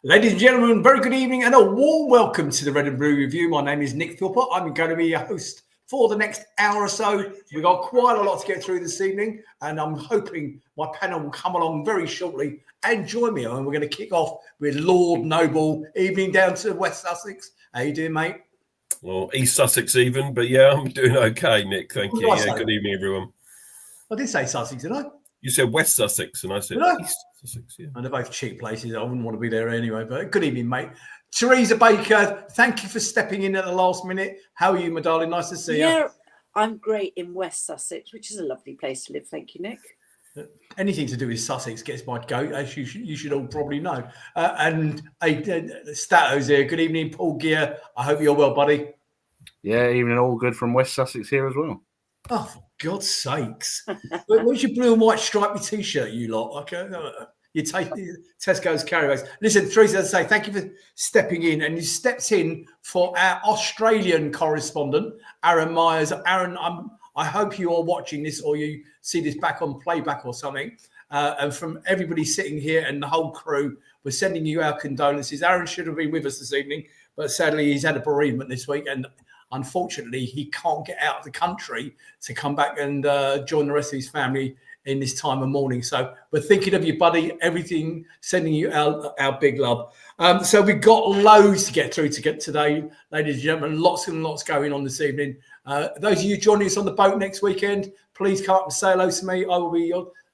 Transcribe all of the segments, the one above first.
Ladies and gentlemen, very good evening and a warm welcome to the Red and Blue Review. My name is Nick Philpott. I'm going to be your host for the next hour or so. We've got quite a lot to get through this evening, and I'm hoping my panel will come along very shortly and join me. And we're going to kick off with Lord Noble, evening down to West Sussex. How you doing, mate? Well, East Sussex even, but yeah, I'm doing okay, Nick. Thank you. Yeah, good evening, everyone. I did say Sussex, did I? You said West Sussex, and I said East Sussex. Yeah, and they're both cheap places. I wouldn't want to be there anyway. But good evening, mate. Theresa Baker, thank you for stepping in at the last minute. How are you, my darling? Nice to see you. Yeah, I'm great in West Sussex, which is a lovely place to live. Thank you, Nick. Anything to do with Sussex gets my goat, as you should all probably know. And Stato's here. Good evening, Paul Gear. I hope you're well, buddy. Yeah, evening, all good from West Sussex here as well. Oh, for God's sakes. Where's your blue and white stripy T-shirt, you lot? Okay, you take Tesco's carry bags. Listen, Theresa, as I say, thank you for stepping in. And you stepped in for our Australian correspondent, Aaron Myers. Aaron, I hope you are watching this or you see this back on playback or something. And from everybody sitting here and the whole crew, we're sending you our condolences. Aaron should have been with us this evening, but sadly he's had a bereavement this week. And unfortunately, he can't get out of the country to come back and join the rest of his family in this time of mourning. So we're thinking of you, buddy. Everything, sending you our big love. So we've got loads to get through today, ladies and gentlemen. Lots and lots going on this evening. Those of you joining us on the boat next weekend, please come up and say hello to me. I will be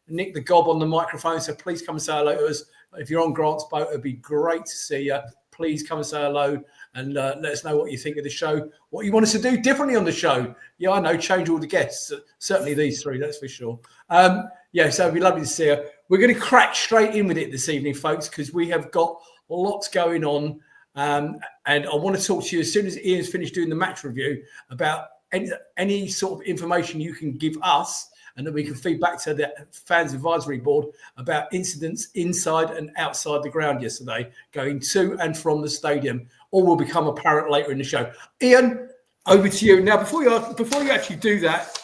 Nick the Gob on the microphone, so please come and say hello to us. If you're on Grant's boat, it'd be great to see you. Please come and say hello and let us know what you think of the show, what you want us to do differently on the show. Yeah, I know, change all the guests. Certainly these three, that's for sure. So it'd be lovely to see you. We're going to crack straight in with it this evening, folks, because we have got lots going on. And I want to talk to you as soon as Ian's finished doing the match review about any sort of information you can give us and that we can feed back to the fans advisory board about incidents inside and outside the ground yesterday, going to and from the stadium. All will become apparent later in the show. Ian, over to you. Now, before you actually do that,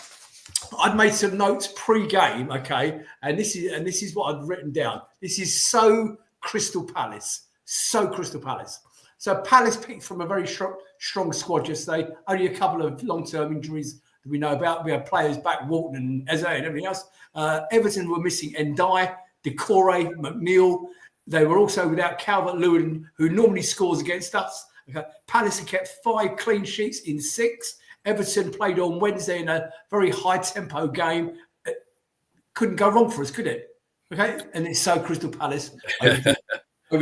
I'd made some notes pre-game, okay? And this is what I'd written down. This is so Crystal Palace. So Crystal Palace. So Palace picked from a very strong squad yesterday. Only a couple of long-term injuries that we know about. We had players back, Walton and Eze and everything else. Everton were missing Ndiaye, Decore, McNeil. They were also without Calvert-Lewin, who normally scores against us. Okay. Palace had kept 5 clean sheets in 6. Everton played on Wednesday in a very high-tempo game. It couldn't go wrong for us, could it? Okay, and it's so Crystal Palace. Over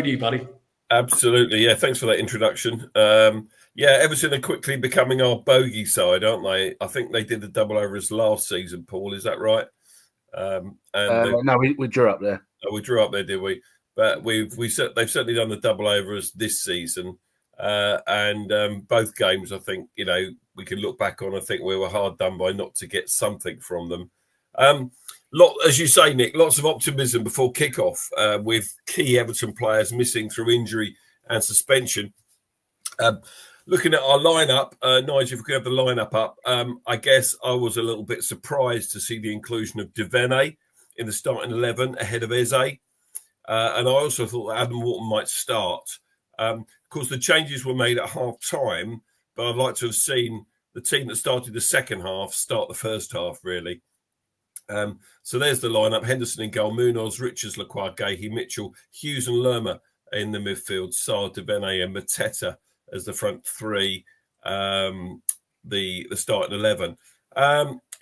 to you, buddy. Absolutely. Yeah, thanks for that introduction. Everton are quickly becoming our bogey side, aren't they? I think they did the double over us last season, Paul. Is that right? No, we drew up there. Oh, we drew up there, did we? But they've certainly done the double over us this season. And both games, I think, we can look back on. I think we were hard done by not to get something from them. As you say, Nick, lots of optimism before kickoff with key Everton players missing through injury and suspension. Looking at our lineup, Nigel, if we could have the lineup up, I guess I was a little bit surprised to see the inclusion of Devene in the starting 11 ahead of Eze. And I also thought that Adam Wharton might start. Of course, the changes were made at half-time, but I'd like to have seen the team that started the second half start the first half, really. So there's the lineup. Henderson in goal, Munoz, Richards, Lacroix, Gahey, Mitchell, Hughes and Lerma in the midfield, Sarr, Devene and Mateta as the front three, the starting 11.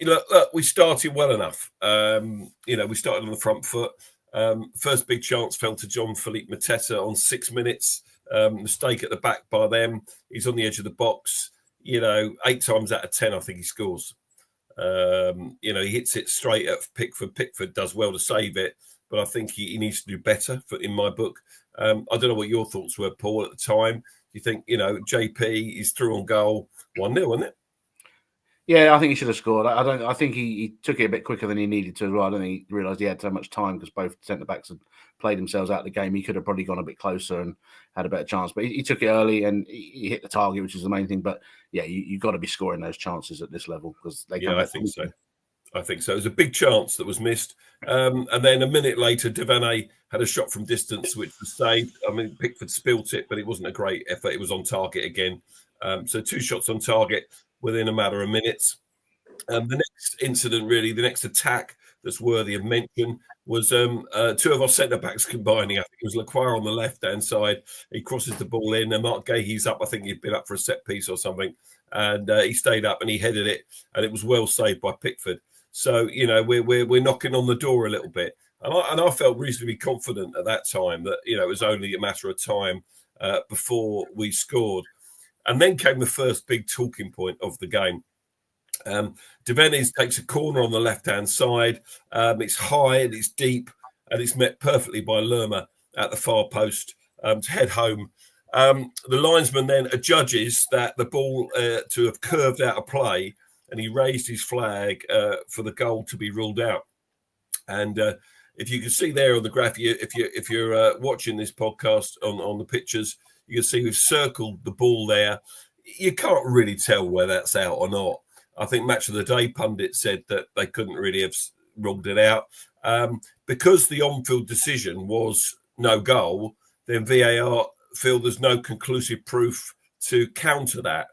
Look, we started well enough. We started on the front foot. First big chance fell to John Philippe Mateta on 6 minutes. Mistake at the back by them. He's on the edge of the box. 8 times out of 10, I think he scores. He hits it straight at Pickford. Pickford does well to save it, but I think he needs to do better in my book. I don't know what your thoughts were, Paul, at the time. Do you think, JP is through on goal 1-0, isn't it? Yeah, I think he should have scored. I think he took it a bit quicker than he needed to as well. I don't think he realised he had so much time because both centre-backs had played themselves out of the game. He could have probably gone a bit closer and had a better chance. But he took it early and he hit the target, which is the main thing. But, yeah, you've got to be scoring those chances at this level because they I think so. I think so. It was a big chance that was missed. And then a minute later, Devaney had a shot from distance, which was saved. I mean, Pickford spilt it, but it wasn't a great effort. It was on target again. So 2 shots on target within a matter of minutes. The next incident, really, the next attack that's worthy of mention was 2 of our centre-backs combining. I think it was Lacroix on the left-hand side. He crosses the ball in, and Mark Gahey's up. I think he'd been up for a set piece or something. And he stayed up and he headed it, and it was well saved by Pickford. So, we're knocking on the door a little bit. And I felt reasonably confident at that time that, it was only a matter of time before we scored. And then came the first big talking point of the game. Devaney takes a corner on the left-hand side. It's high and it's deep, and it's met perfectly by Lerma at the far post to head home. The linesman then adjudges that the ball to have curved out of play, and he raised his flag for the goal to be ruled out. And if you can see there on the graph, if you're watching this podcast on the pictures, you can see we've circled the ball there. You can't really tell whether that's out or not. I think Match of the Day pundit said that they couldn't really have ruled it out. Because the on-field decision was no goal, then VAR feel there's no conclusive proof to counter that.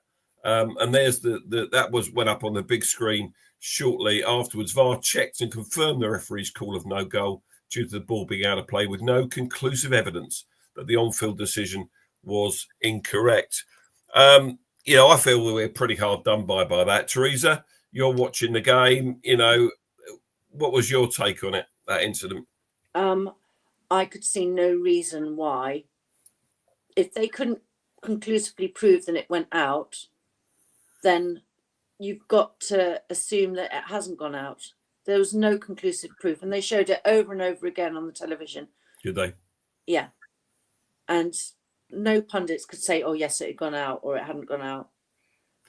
And there's that went up on the big screen shortly afterwards. VAR checked and confirmed the referee's call of no goal due to the ball being out of play, with no conclusive evidence that the on-field decision was incorrect. I feel we're pretty hard done by that. Theresa, you're watching the game. What was your take on it, that incident? I could see no reason why, if they couldn't conclusively prove that it went out, then you've got to assume that it hasn't gone out. There was no conclusive proof, and they showed it over and over again on the television. Did they? Yeah. And no pundits could say, oh, yes, it had gone out or it hadn't gone out.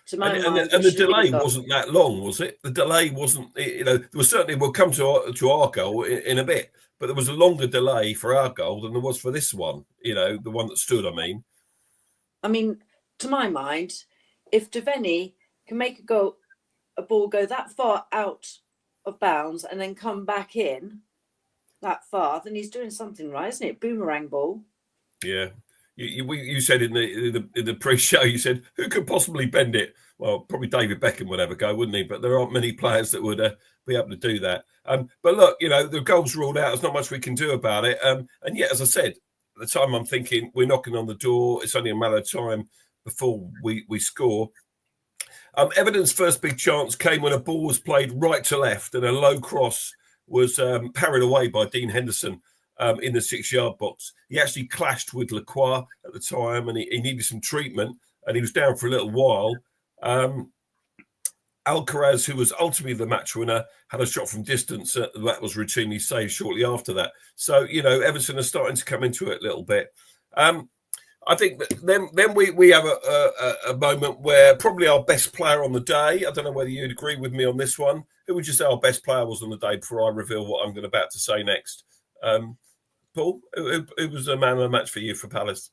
To my mind, and the delay wasn't that long, was it? The delay wasn't, there was certainly, we'll come to our goal in a bit, but there was a longer delay for our goal than there was for this one, the one that stood, I mean, to my mind, if Devaney can make a ball go that far out of bounds and then come back in that far, then he's doing something right, isn't it? Boomerang ball. Yeah. You said in the pre-show, you said, who could possibly bend it? Well, probably David Beckham would have a go, wouldn't he? But there aren't many players that would be able to do that. But look, the goal's ruled out. There's not much we can do about it. And yet, as I said, at the time I'm thinking we're knocking on the door. It's only a matter of time before we score. Everton's first big chance came when a ball was played right to left and a low cross was parried away by Dean Henderson in the 6-yard box. He actually clashed with Lacroix at the time, and he needed some treatment, and he was down for a little while. Alcaraz, who was ultimately the match winner, had a shot from distance that was routinely saved shortly after that. So, Everton are starting to come into it a little bit. I think that then we have a moment where probably our best player on the day, I don't know whether you'd agree with me on this one. Who would you say our best player was on the day before I reveal what I'm about to say next? Paul, who was the man of the match for you for Palace?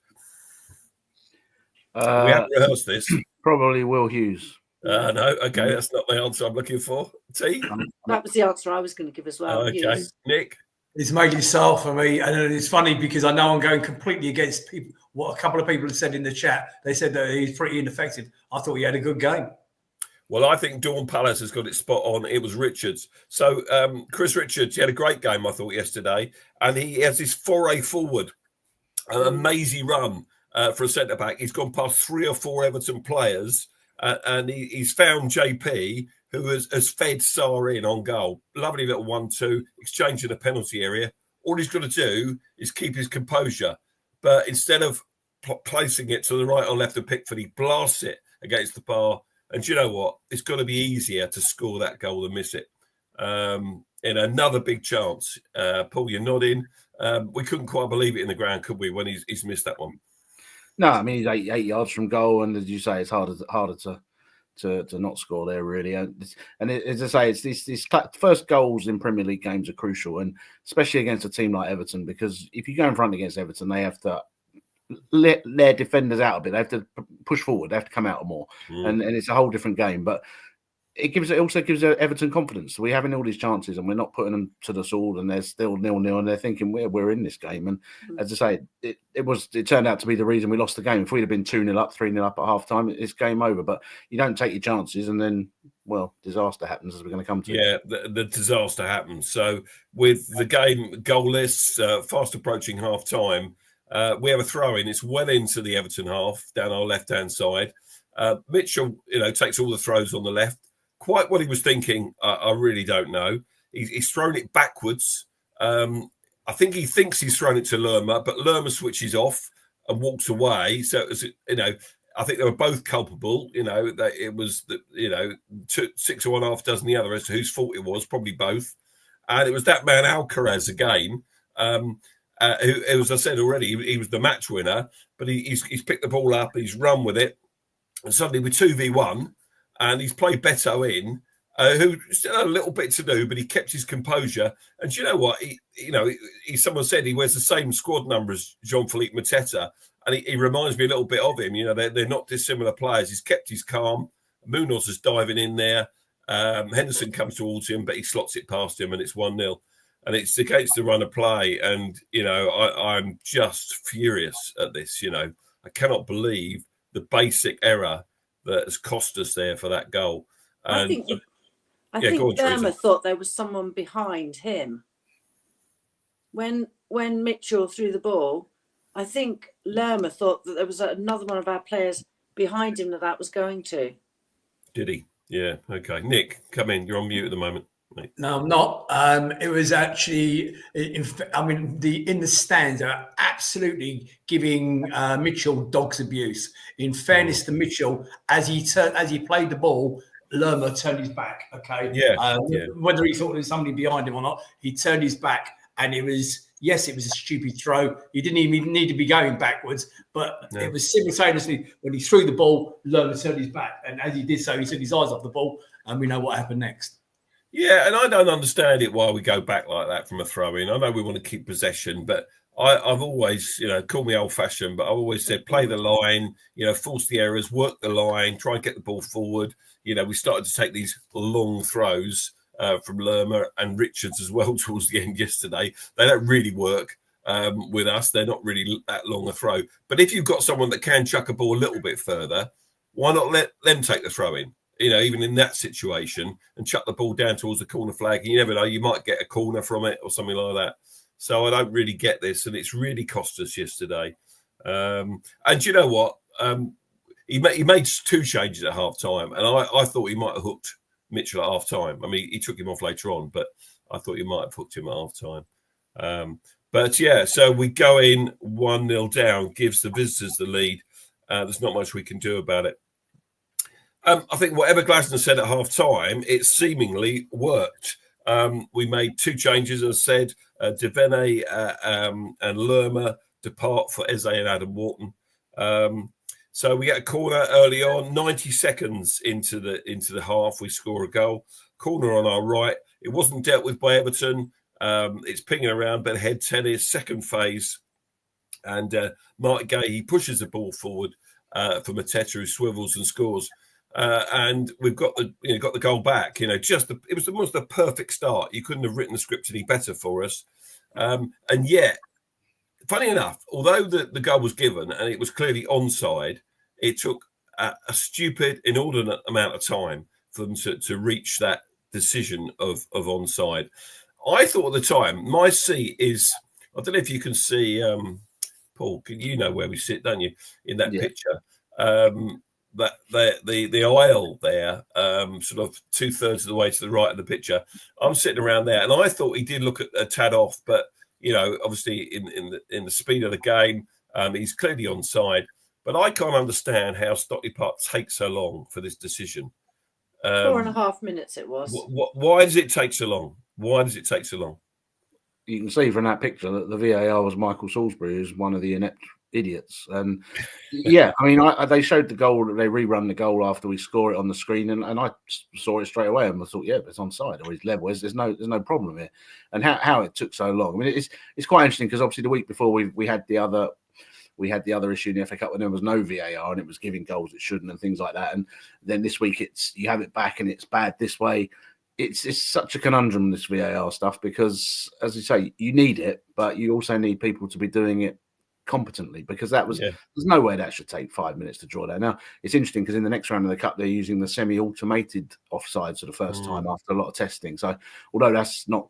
We haven't rehearsed this. Probably Will Hughes. No, okay, that's not the answer I'm looking for. T? That was the answer I was going to give as well. Okay, Hughes. Nick? It's Making Sale for me, and it's funny because I know I'm going completely against people. What a couple of people have said in the chat. They said that he's pretty ineffective. I thought he had a good game. Well, I think Dawn Palace has got it spot on. It was Richards. So Chris Richards, he had a great game, I thought, yesterday. And he has this foray forward, an amazing run for a centre-back. He's gone past 3 or 4 Everton players, and he's found JP, who has fed Saar in on goal. Lovely little 1-2, exchange in the penalty area. All he's got to do is keep his composure. But instead of placing it to the right or left of Pickford, he blasts it against the bar. And you know what? It's got to be easier to score that goal than miss it. In another big chance. Paul, you're nodding. We couldn't quite believe it in the ground, could we, when he's missed that one? No, I mean, he's 8 yards from goal. And as you say, it's harder to not score there, really. And as I say, it's these first goals in Premier League games are crucial, and especially against a team like Everton, because if you go in front against Everton, they have to let their defenders out a bit. They have to push forward. They have to come out more, and it's a whole different game. But it also gives Everton confidence. We're having all these chances and we're not putting them to the sword, and they're still 0-0, and they're thinking we're in this game. And as I say, it turned out to be the reason we lost the game. If we'd have been 2-0 up, 3-0 up at half time, it's game over. But you don't take your chances, and then disaster happens, as we're going to come to. Yeah, the disaster happens. So with the game goalless, fast approaching half time, we have a throw in. It's well into the Everton half down our left hand side. Mitchell, takes all the throws on the left. Quite what he was thinking, I really don't know. He's thrown it backwards. I think he thinks he's thrown it to Lerma, but Lerma switches off and walks away. So it was, I think they were both culpable. That it was 6 of one, half dozen the other as to whose fault it was. Probably both. And it was that man Alcaraz again, who, as I said already, he was the match winner. But he's picked the ball up, he's run with it, and suddenly we're 2v1. And he's played Beto in, who still had a little bit to do, but he kept his composure. And do you know what? Someone said he wears the same squad number as Jean-Philippe Mateta, and he reminds me a little bit of him. They're not dissimilar players. He's kept his calm. Munoz is diving in there. Henderson comes towards him, but he slots it past him, and it's 1-0. And it's against the run of play. And, I'm just furious at this. I cannot believe the basic error that has cost us there for that goal. And, I think Lerma thought there was someone behind him. When Mitchell threw the ball, I think Lerma thought that there was another one of our players behind him that was going to. Did he? Yeah. Okay. Nick, come in. You're on mute at the moment. No, I'm not. It was actually, in the stands, they're absolutely giving Mitchell dog's abuse. In fairness to Mitchell, as he played the ball, Lerma turned his back. Okay, whether he thought there was somebody behind him or not, he turned his back, and it was a stupid throw. He didn't even need to be going backwards, but it was simultaneously when he threw the ball, Lerma turned his back, and as he did so, he took his eyes off the ball, and we know what happened next. Yeah, and I don't understand it why we go back like that from a throw-in. I know we want to keep possession, but I've always, call me old-fashioned, but I've always said play the line, force the errors, work the line, try and get the ball forward. We started to take these long throws from Lerma and Richards as well towards the end yesterday. They don't really work with us. They're not really that long a throw. But if you've got someone that can chuck a ball a little bit further, why not let them take the throw-in? Even in that situation, and chuck the ball down towards the corner flag. And you never know, you might get a corner from it or something like that. So I don't really get this, and it's really cost us yesterday. And you know what? He made 2 changes at half time, and I thought he might have hooked Mitchell at half time. I mean, he took him off later on, but I thought he might have hooked him at half time. But yeah, so we go in 1-0 down, gives the visitors the lead. There's not much we can do about it. I think whatever Glasner said at half time, it seemingly worked. We made 2 changes, as I said. Devene and Lerma depart for Eze and Adam Wharton. So we get a corner early on, 90 seconds into the half, we score a goal. Corner on our right. It wasn't dealt with by Everton. It's pinging around, but head tennis, second phase. And Mark Gay, he pushes the ball forward for Mateta, who swivels and scores. And we've got the goal back. It was almost the perfect start. You couldn't have written the script any better for us. And yet, funny enough, although the goal was given and it was clearly onside, it took a stupid, inordinate amount of time for them to reach that decision of onside. I thought at the time, my seat is, I don't know if you can see, Paul, you know where we sit, don't you, in that picture? That the aisle there, sort of 2/3 of the way to the right of the picture. I'm sitting around there, and I thought he did look a tad off, but obviously in the speed of the game, he's clearly onside. But I can't understand how Stockley Park takes so long for this decision. 4.5 minutes it was. Why does it take so long? Why does it take so long? You can see from that picture that the VAR was Michael Salisbury, who's one of the inept idiots. And they showed the goal, they rerun the goal after we score it on the screen, and I saw it straight away and I thought, it's onside, or he's level. There's no problem here. And how it took so long. I mean, it's quite interesting because obviously the week before we had the other we had the other issue in the FA Cup when there was no VAR and it was giving goals it shouldn't and things like that. And then this week you have it back and it's bad this way. It's such a conundrum, this VAR stuff, because, as you say, you need it, but you also need people to be doing it competently, because there's no way that should take 5 minutes to draw that. Now, it's interesting because in the next round of the Cup, they're using the semi-automated offsides for the first time after a lot of testing. So, although that's not,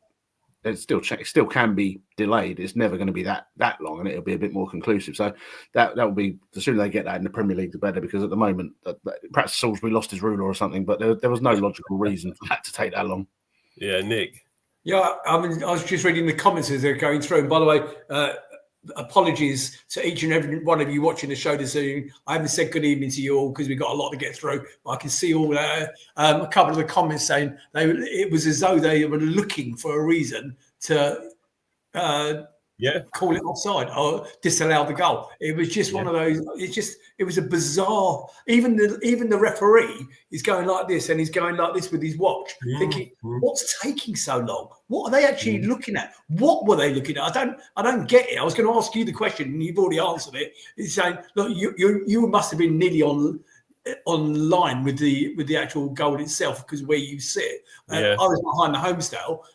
it still can be delayed. It's never going to be that long, and it'll be a bit more conclusive. So that will be, the sooner they get that in the Premier League, the better. Because at the moment, perhaps Salisbury lost his ruler or something, but there was no logical reason for that to take that long. Yeah, Nick. Yeah, I mean, I was just reading the comments as they're going through. And by the way, apologies to each and every one of you watching the show this evening. I haven't said good evening to you all because we've got a lot to get through. But I can see all a couple of the comments saying it was as though they were looking for a reason to call it offside or disallow the goal. It was just one of those. It was a bizarre. Even the referee is going like this, and he's going like this with his watch, thinking, "What's taking so long? What are they actually looking at? What were they looking at? I don't get it." I was going to ask you the question, and you've already answered it. It's saying, "Look, you must have been nearly on line with the actual goal itself because where you sit." I was behind the home style,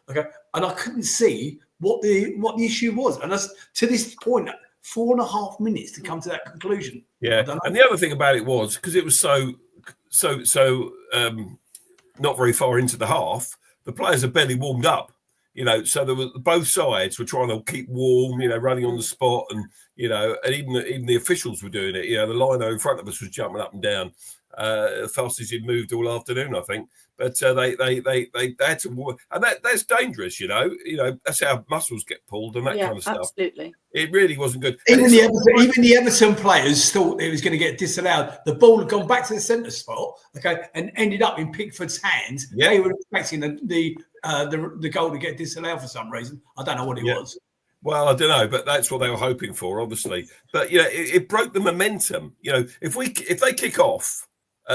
and I couldn't see what the issue was, and that's to this point 4.5 minutes to come to that conclusion. Yeah, and the other thing about it was because it was so not very far into the half, the players had barely warmed up. So there was, both sides were trying to keep warm, running on the spot, and and even the officials were doing it. The lino in front of us was jumping up and down as fast as he'd moved all afternoon, I think. But they had to, and that's dangerous. That's how muscles get pulled and that kind of stuff. Absolutely. It really wasn't good. Even the Everton players thought it was going to get disallowed. The ball had gone back to the centre spot, and ended up in Pickford's hands. Yeah. They were expecting the goal to get disallowed for some reason. I don't know what it was. Well, I don't know, but that's what they were hoping for, obviously. But it broke the momentum. If they kick off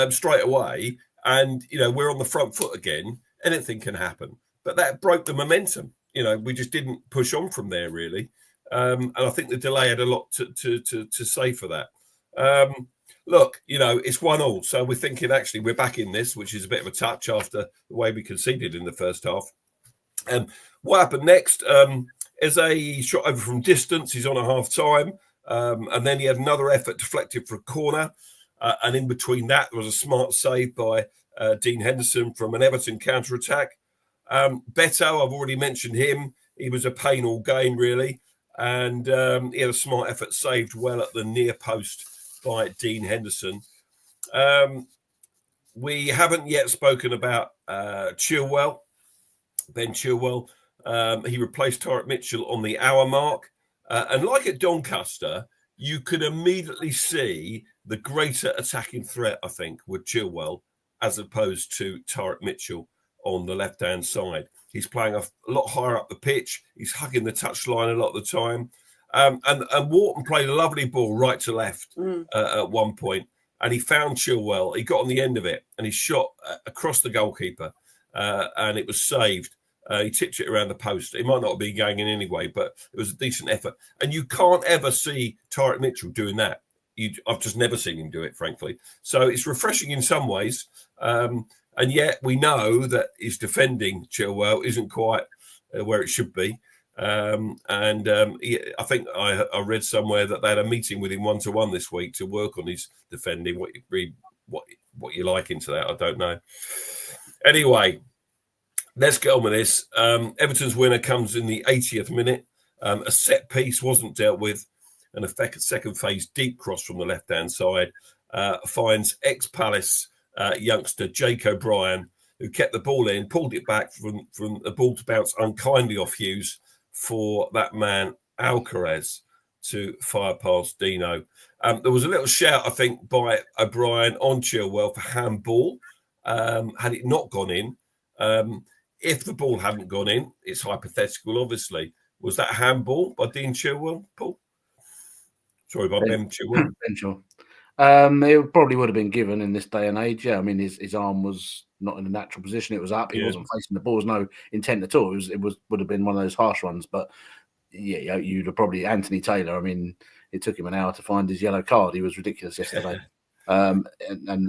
straight away, and we're on the front foot again, anything can happen. But that broke the momentum. We just didn't push on from there, really. And I think the delay had a lot to say for that. Look, it's 1-1, so we're thinking actually we're back in this, which is a bit of a touch after the way we conceded in the first half. What happened next? Is a shot over from distance. He's on a half time, and then he had another effort deflected for a corner. And in between that, there was a smart save by Dean Henderson from an Everton counter-attack. Beto, I've already mentioned him. He was a pain all game, really. And he had a smart effort saved well at the near post by Dean Henderson. We haven't yet spoken about Chilwell, Ben Chilwell. He replaced Tyrick Mitchell on the hour mark. And like at Doncaster, you could immediately see the greater attacking threat, I think, with Chilwell as opposed to Tyrick Mitchell on the left-hand side. He's playing a lot higher up the pitch. He's hugging the touchline a lot of the time. And Wharton played a lovely ball right to left at one point. And he found Chilwell. He got on the end of it and he shot across the goalkeeper. And it was saved. He tipped it around the post. It might not have been going in anyway, but it was a decent effort. And you can't ever see Tyrick Mitchell doing that. I've just never seen him do it, frankly. So it's refreshing in some ways. And yet we know that his defending Chilwell isn't quite where it should be. I think I read somewhere that they had a meeting with him 1-to-1 this week to work on his defending. What you like into that, I don't know. Anyway, let's get on with this. Everton's winner comes in the 80th minute. A set piece wasn't dealt with. And a second phase deep cross from the left-hand side finds ex-Palace youngster Jake O'Brien, who kept the ball in, pulled it back from the ball to bounce unkindly off Hughes for that man Alcaraz to fire past Dino. There was a little shout, I think, by O'Brien on Chilwell for handball. Had it not gone in, if the ball hadn't gone in, it's hypothetical, obviously. Was that handball by Dean Chilwell, Paul? Sorry, by Ben Chilwell. It probably would have been given in this day and age. Yeah, I mean, his arm was not in a natural position. It was up. He wasn't facing the ball. There was no intent at all. It would have been one of those harsh ones. But yeah, you'd have probably Anthony Taylor. I mean, it took him an hour to find his yellow card. He was ridiculous yesterday. And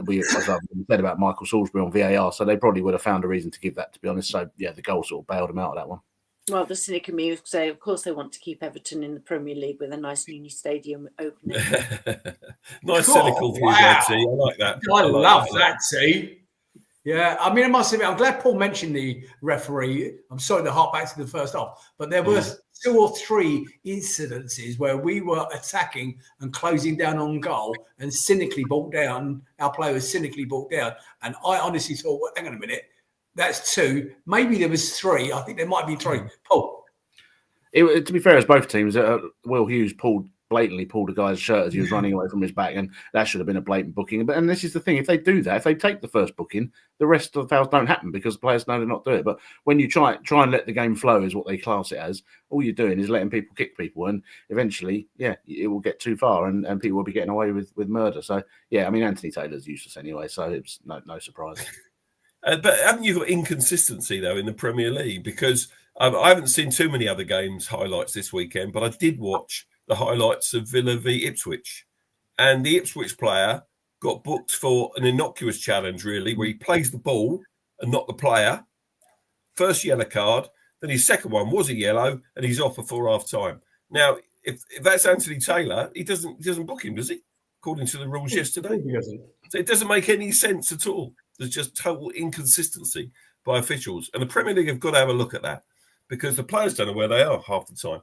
we, as I've said about Michael Salisbury on VAR, so they probably would have found a reason to give that, to be honest. So, yeah, the goal sort of bailed him out of that one. Well, the cynic in me would say, of course, they want to keep Everton in the Premier League with a nice new stadium opening. Nice cynical view there, T. I like that. I love that, T. Yeah, I mean, I must admit, I'm glad Paul mentioned the referee. I'm sorry to hark back to the first half, but there were 2 or 3 incidences where we were attacking and closing down on goal and cynically brought down. Our player was cynically brought down. And I honestly thought, well, hang on a minute, that's 2. Maybe there was 3. I think there might be 3. Paul. To be fair, as both teams, Will Hughes blatantly pulled a guy's shirt as he was running away from his back, and that should have been a blatant booking. And this is the thing: if they do that, if they take the first booking, the rest of the fouls don't happen because the players know they're not doing it. But when you try and let the game flow, is what they class it as, all you're doing is letting people kick people, and eventually, it will get too far, and people will be getting away with murder. So, I mean, Anthony Taylor's useless anyway, so it's no surprise. But haven't you got inconsistency, though, in the Premier League? Because I haven't seen too many other games highlights this weekend, but I did watch the highlights of Villa v Ipswich. And the Ipswich player got booked for an innocuous challenge, really, where he plays the ball and not the player. First yellow card. Then his second one was a yellow, and he's off before half-time. Now, if that's Anthony Taylor, he doesn't book him, does he? According to the rules yesterday. He doesn't. So it doesn't make any sense at all. There's just total inconsistency by officials. And the Premier League have got to have a look at that because the players don't know where they are half the time.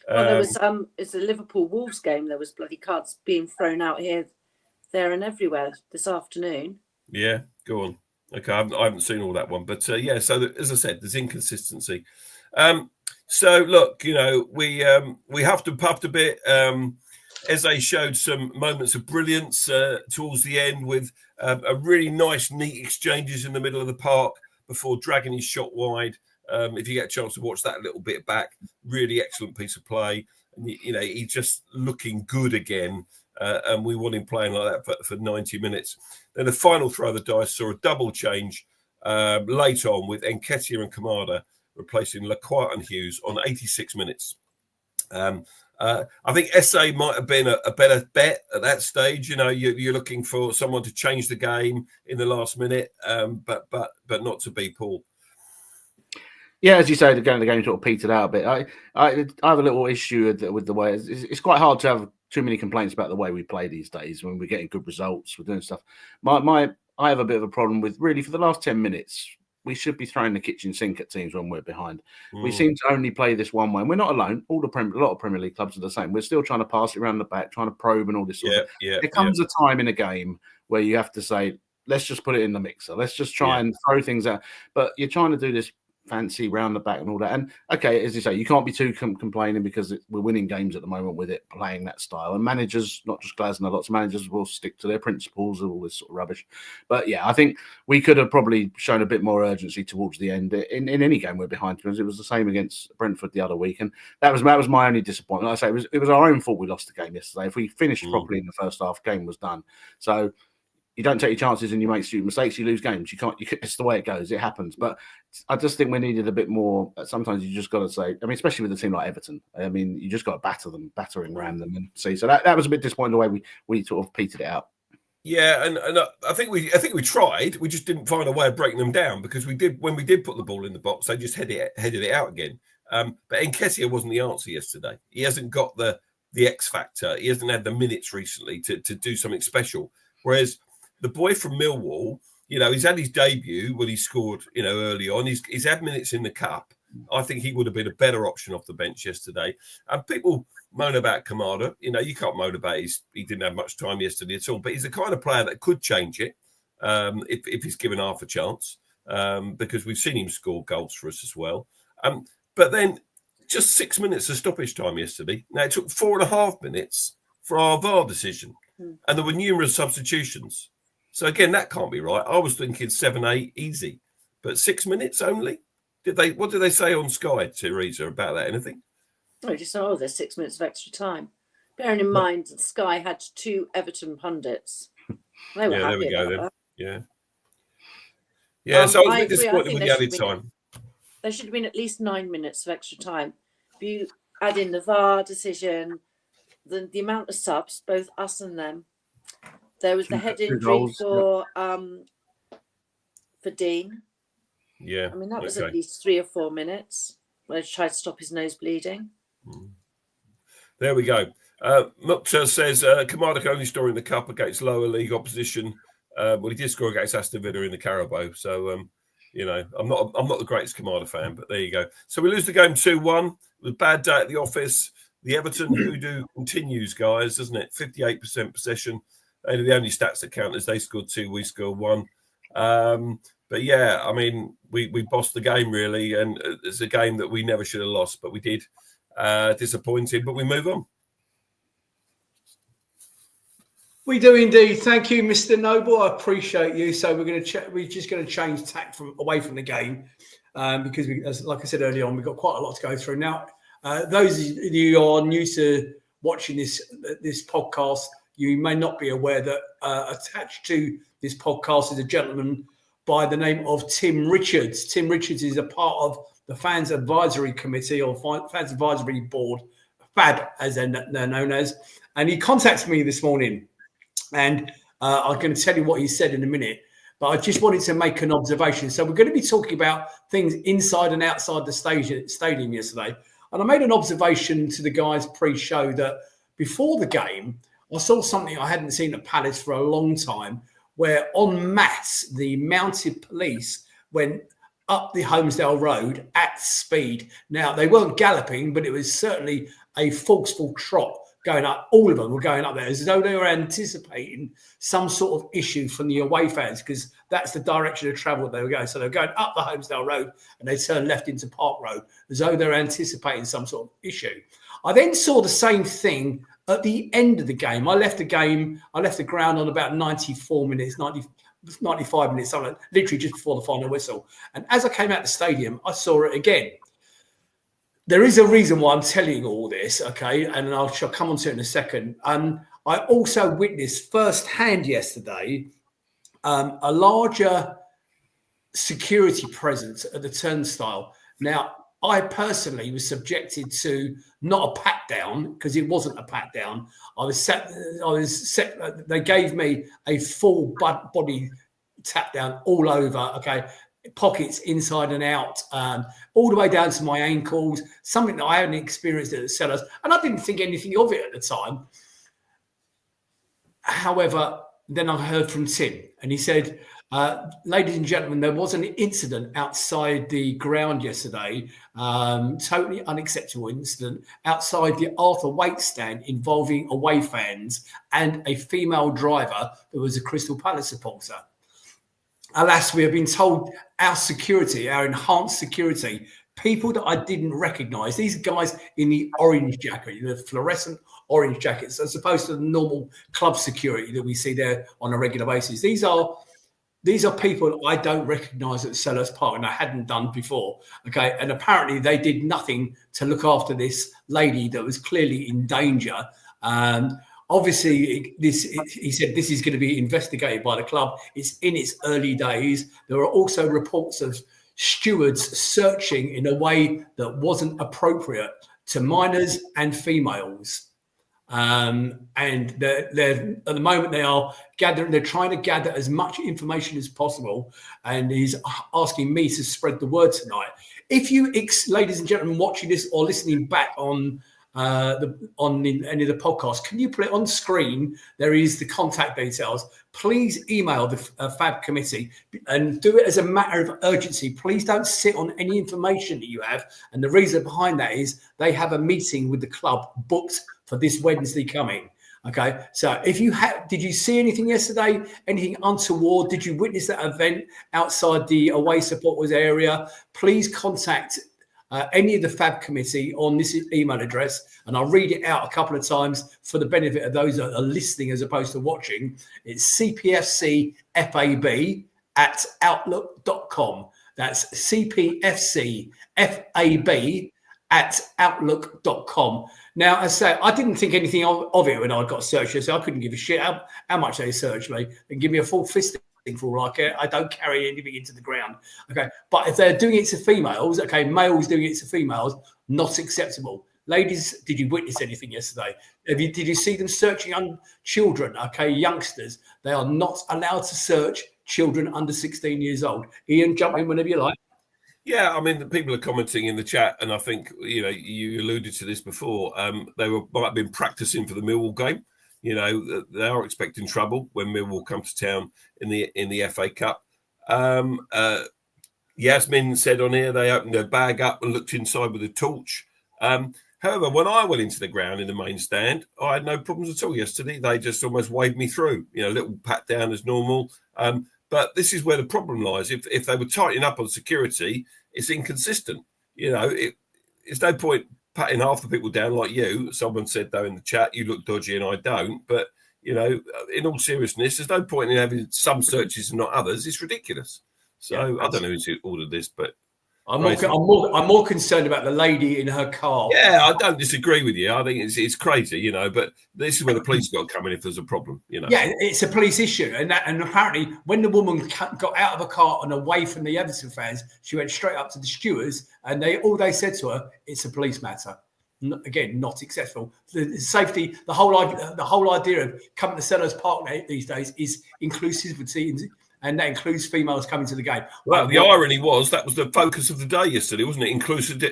Well, there was it's a Liverpool Wolves game. There was bloody cards being thrown out here, there, and everywhere this afternoon. Yeah, go on. Okay, I haven't seen all that one, but so as I said, there's inconsistency. So look, we huffed and puffed a bit. Eze showed some moments of brilliance towards the end with a really nice, neat exchanges in the middle of the park before dragging his shot wide. If you get a chance to watch that a little bit back, really excellent piece of play. And, he's just looking good again. And we want him playing like that for 90 minutes. Then the final throw of the dice saw a double change late on with Nketiah and Kamada replacing Lacroix and Hughes on 86 minutes. I think SA might have been a better bet at that stage. You're looking for someone to change the game in the last minute, but not to be Paul. Yeah, as you say, the game sort of petered out a bit. I have a little issue with the way it's quite hard to have too many complaints about the way we play these days when we're getting good results, we're doing stuff. I have a bit of a problem with really for the last 10 minutes. We should be throwing the kitchen sink at teams when we're behind. We seem to only play this one way. And we're not alone. A lot of Premier League clubs are the same. We're still trying to pass it around the back, trying to probe and all this sort of stuff. There comes a time in a game where you have to say, let's just put it in the mixer. Let's just try and throw things out. But you're trying to do this fancy round the back and all that. And okay, as you say, you can't be too complaining because we're winning games at the moment with it playing that style. And managers, not just Glasner, lots of managers will stick to their principles and all this sort of rubbish. But I think we could have probably shown a bit more urgency towards the end in any game we're behind. Because it was the same against Brentford the other week, and that was my only disappointment. Like I say, it was our own fault we lost the game yesterday. If we finished properly in the first half, game was done. So you don't take your chances and you make stupid mistakes, you lose games. It's the way it goes. It happens. But I just think we needed a bit more. Sometimes you just got to say, I mean, especially with a team like Everton, I mean, you just got to battering ram them and see. So that was a bit disappointing the way we sort of petered it out. Yeah, and I think we tried. We just didn't find a way of breaking them down because when we did put the ball in the box, they just headed it out again. But Nketiah wasn't the answer yesterday. He hasn't got the X factor. He hasn't had the minutes recently to do something special. Whereas the boy from Millwall, he's had his debut when he scored, early on. He's had minutes in the cup. I think he would have been a better option off the bench yesterday. And people moan about Kamada. You can't moan about he didn't have much time yesterday at all. But he's the kind of player that could change it if he's given half a chance, because we've seen him score goals for us as well. But then just 6 minutes of stoppage time yesterday. Now, it took 4.5 minutes for our VAR decision. And there were numerous substitutions. So again, that can't be right. I was thinking 7-8 easy, but 6 minutes only. What did they say on Sky, Theresa, about that? Anything? I just said, there's 6 minutes of extra time. Bearing in mind that Sky had 2 Everton pundits. They were happy about that. Yeah. So I was a bit disappointed with the added time. There should have been at least 9 minutes of extra time. If you add in the VAR decision, the amount of subs, both us and them. There was the head 2 injury goals, for Dean. Yeah. I mean, that was okay. at least 3 or 4 minutes when I tried to stop his nose bleeding. There we go. Mukta says Kamada can only score in the cup against lower league opposition. Well, he did score against Aston Villa in the Carabao. So, you know, I'm not the greatest Kamada fan, but there you go. So we lose the game 2-1. It was a bad day at the office. The Everton hoodoo continues, guys, doesn't it? 58% possession. They're the only stats that count as they scored 2, we scored 1. But yeah, I mean, we bossed the game really, and it's a game that we never should have lost, but we did. Disappointing, but we move on. We do indeed. Thank you, Mr. Noble. I appreciate you. So we're just going to change tack away from the game because, like I said earlier on, we've got quite a lot to go through. Now, those of you who are new to watching this podcast, you may not be aware that attached to this podcast is a gentleman by the name of Tim Richards. Tim Richards is a part of the Fans Advisory Committee or Fans Advisory Board, FAB as they're known as. And he contacted me this morning. And I'm going to tell you what he said in a minute. But I just wanted to make an observation. So we're going to be talking about things inside and outside the stadium yesterday. And I made an observation to the guys pre-show that before the game, I saw something I hadn't seen at Palace for a long time, where en masse, the mounted police went up the Holmesdale Road at speed. Now, they weren't galloping, but it was certainly a forceful trot going up. All of them were going up there as though they were anticipating some sort of issue from the away fans, because that's the direction of travel they were going. So they were going up the Holmesdale Road and they turned left into Park Road as though they were anticipating some sort of issue. I then saw the same thing at the end of the game. I left the ground on about 95 minutes, literally just before the final whistle. And as I came out the stadium, I saw it again. There is a reason why I'm telling you all this, okay? And I shall come on to it in a second. I also witnessed firsthand yesterday a larger security presence at the turnstile. Now, I personally was subjected to not a pat down, because it wasn't a pat down. They gave me a full body tap down all over, okay? Pockets inside and out, all the way down to my ankles, something that I hadn't experienced at the Sellers. And I didn't think anything of it at the time. However, then I heard from Tim and he said, ladies and gentlemen, there was an incident outside the ground yesterday, totally unacceptable incident outside the Arthur Waite stand involving away fans and a female driver that was a Crystal Palace supporter. Alas, we have been told our security, our enhanced security, people that I didn't recognise, these guys in the orange jacket, the fluorescent orange jackets, as opposed to the normal club security that we see there on a regular basis. These are people I don't recognise at Sellers Park, and I hadn't done before. Okay, and apparently they did nothing to look after this lady that was clearly in danger. Obviously, he said this is going to be investigated by the club. It's in its early days. There are also reports of stewards searching in a way that wasn't appropriate to minors and females. And they're at the moment they are gathering. They're trying to gather as much information as possible. And he's asking me to spread the word tonight. If you, ladies and gentlemen, watching this or listening back on any of the podcasts, can you put it on screen? There is the contact details. Please email the FAB committee and do it as a matter of urgency. Please don't sit on any information that you have. And the reason behind that is they have a meeting with the club booked for this Wednesday coming. Okay, so if you did you see anything yesterday? Anything untoward? Did you witness that event outside the away supporters area? Please contact any of the FAB committee on this email address, and I'll read it out a couple of times for the benefit of those that are listening as opposed to watching. It's cpfcfab@outlook.com. That's cpfcfab@outlook.com. Now, as I say, I didn't think anything of it when I got searched, so I couldn't give a shit how much they searched me and give me a full fist. For all I care, I don't carry anything into the ground. Okay, but if they're doing it to females, okay, males doing it to females, not acceptable. Ladies, did you witness anything yesterday? Did you see them searching on children? Okay, youngsters. They are not allowed to search children under 16 years old. Ian, jump in whenever you like. Yeah, I mean, the people are commenting in the chat, and I think you alluded to this before. They might have been practicing for the Millwall game. They are expecting trouble when Millwall come to town in the FA Cup. Yasmin said on here they opened their bag up and looked inside with a torch. However, when I went into the ground in the main stand, I had no problems at all yesterday. They just almost waved me through, a little pat down as normal. But this is where the problem lies. If they were tightening up on security, it's inconsistent. It's no point patting half the people down like you. Someone said, though, in the chat, you look dodgy and I don't. But, in all seriousness, there's no point in having some searches and not others. It's ridiculous. So I don't know who's ordered this, but I'm more concerned about the lady in her car. Yeah, I don't disagree with you. I think it's crazy, but this is where the police got to come in if there's a problem, Yeah, it's a police issue, and apparently when the woman got out of the car and away from the Everton fans, she went straight up to the stewards, and all they said to her, "It's a police matter." Again, not acceptable. The safety, the whole idea of coming to Sellers Park these days is inclusivity. And that includes females coming to the game. Well, the irony was that was the focus of the day yesterday, wasn't it?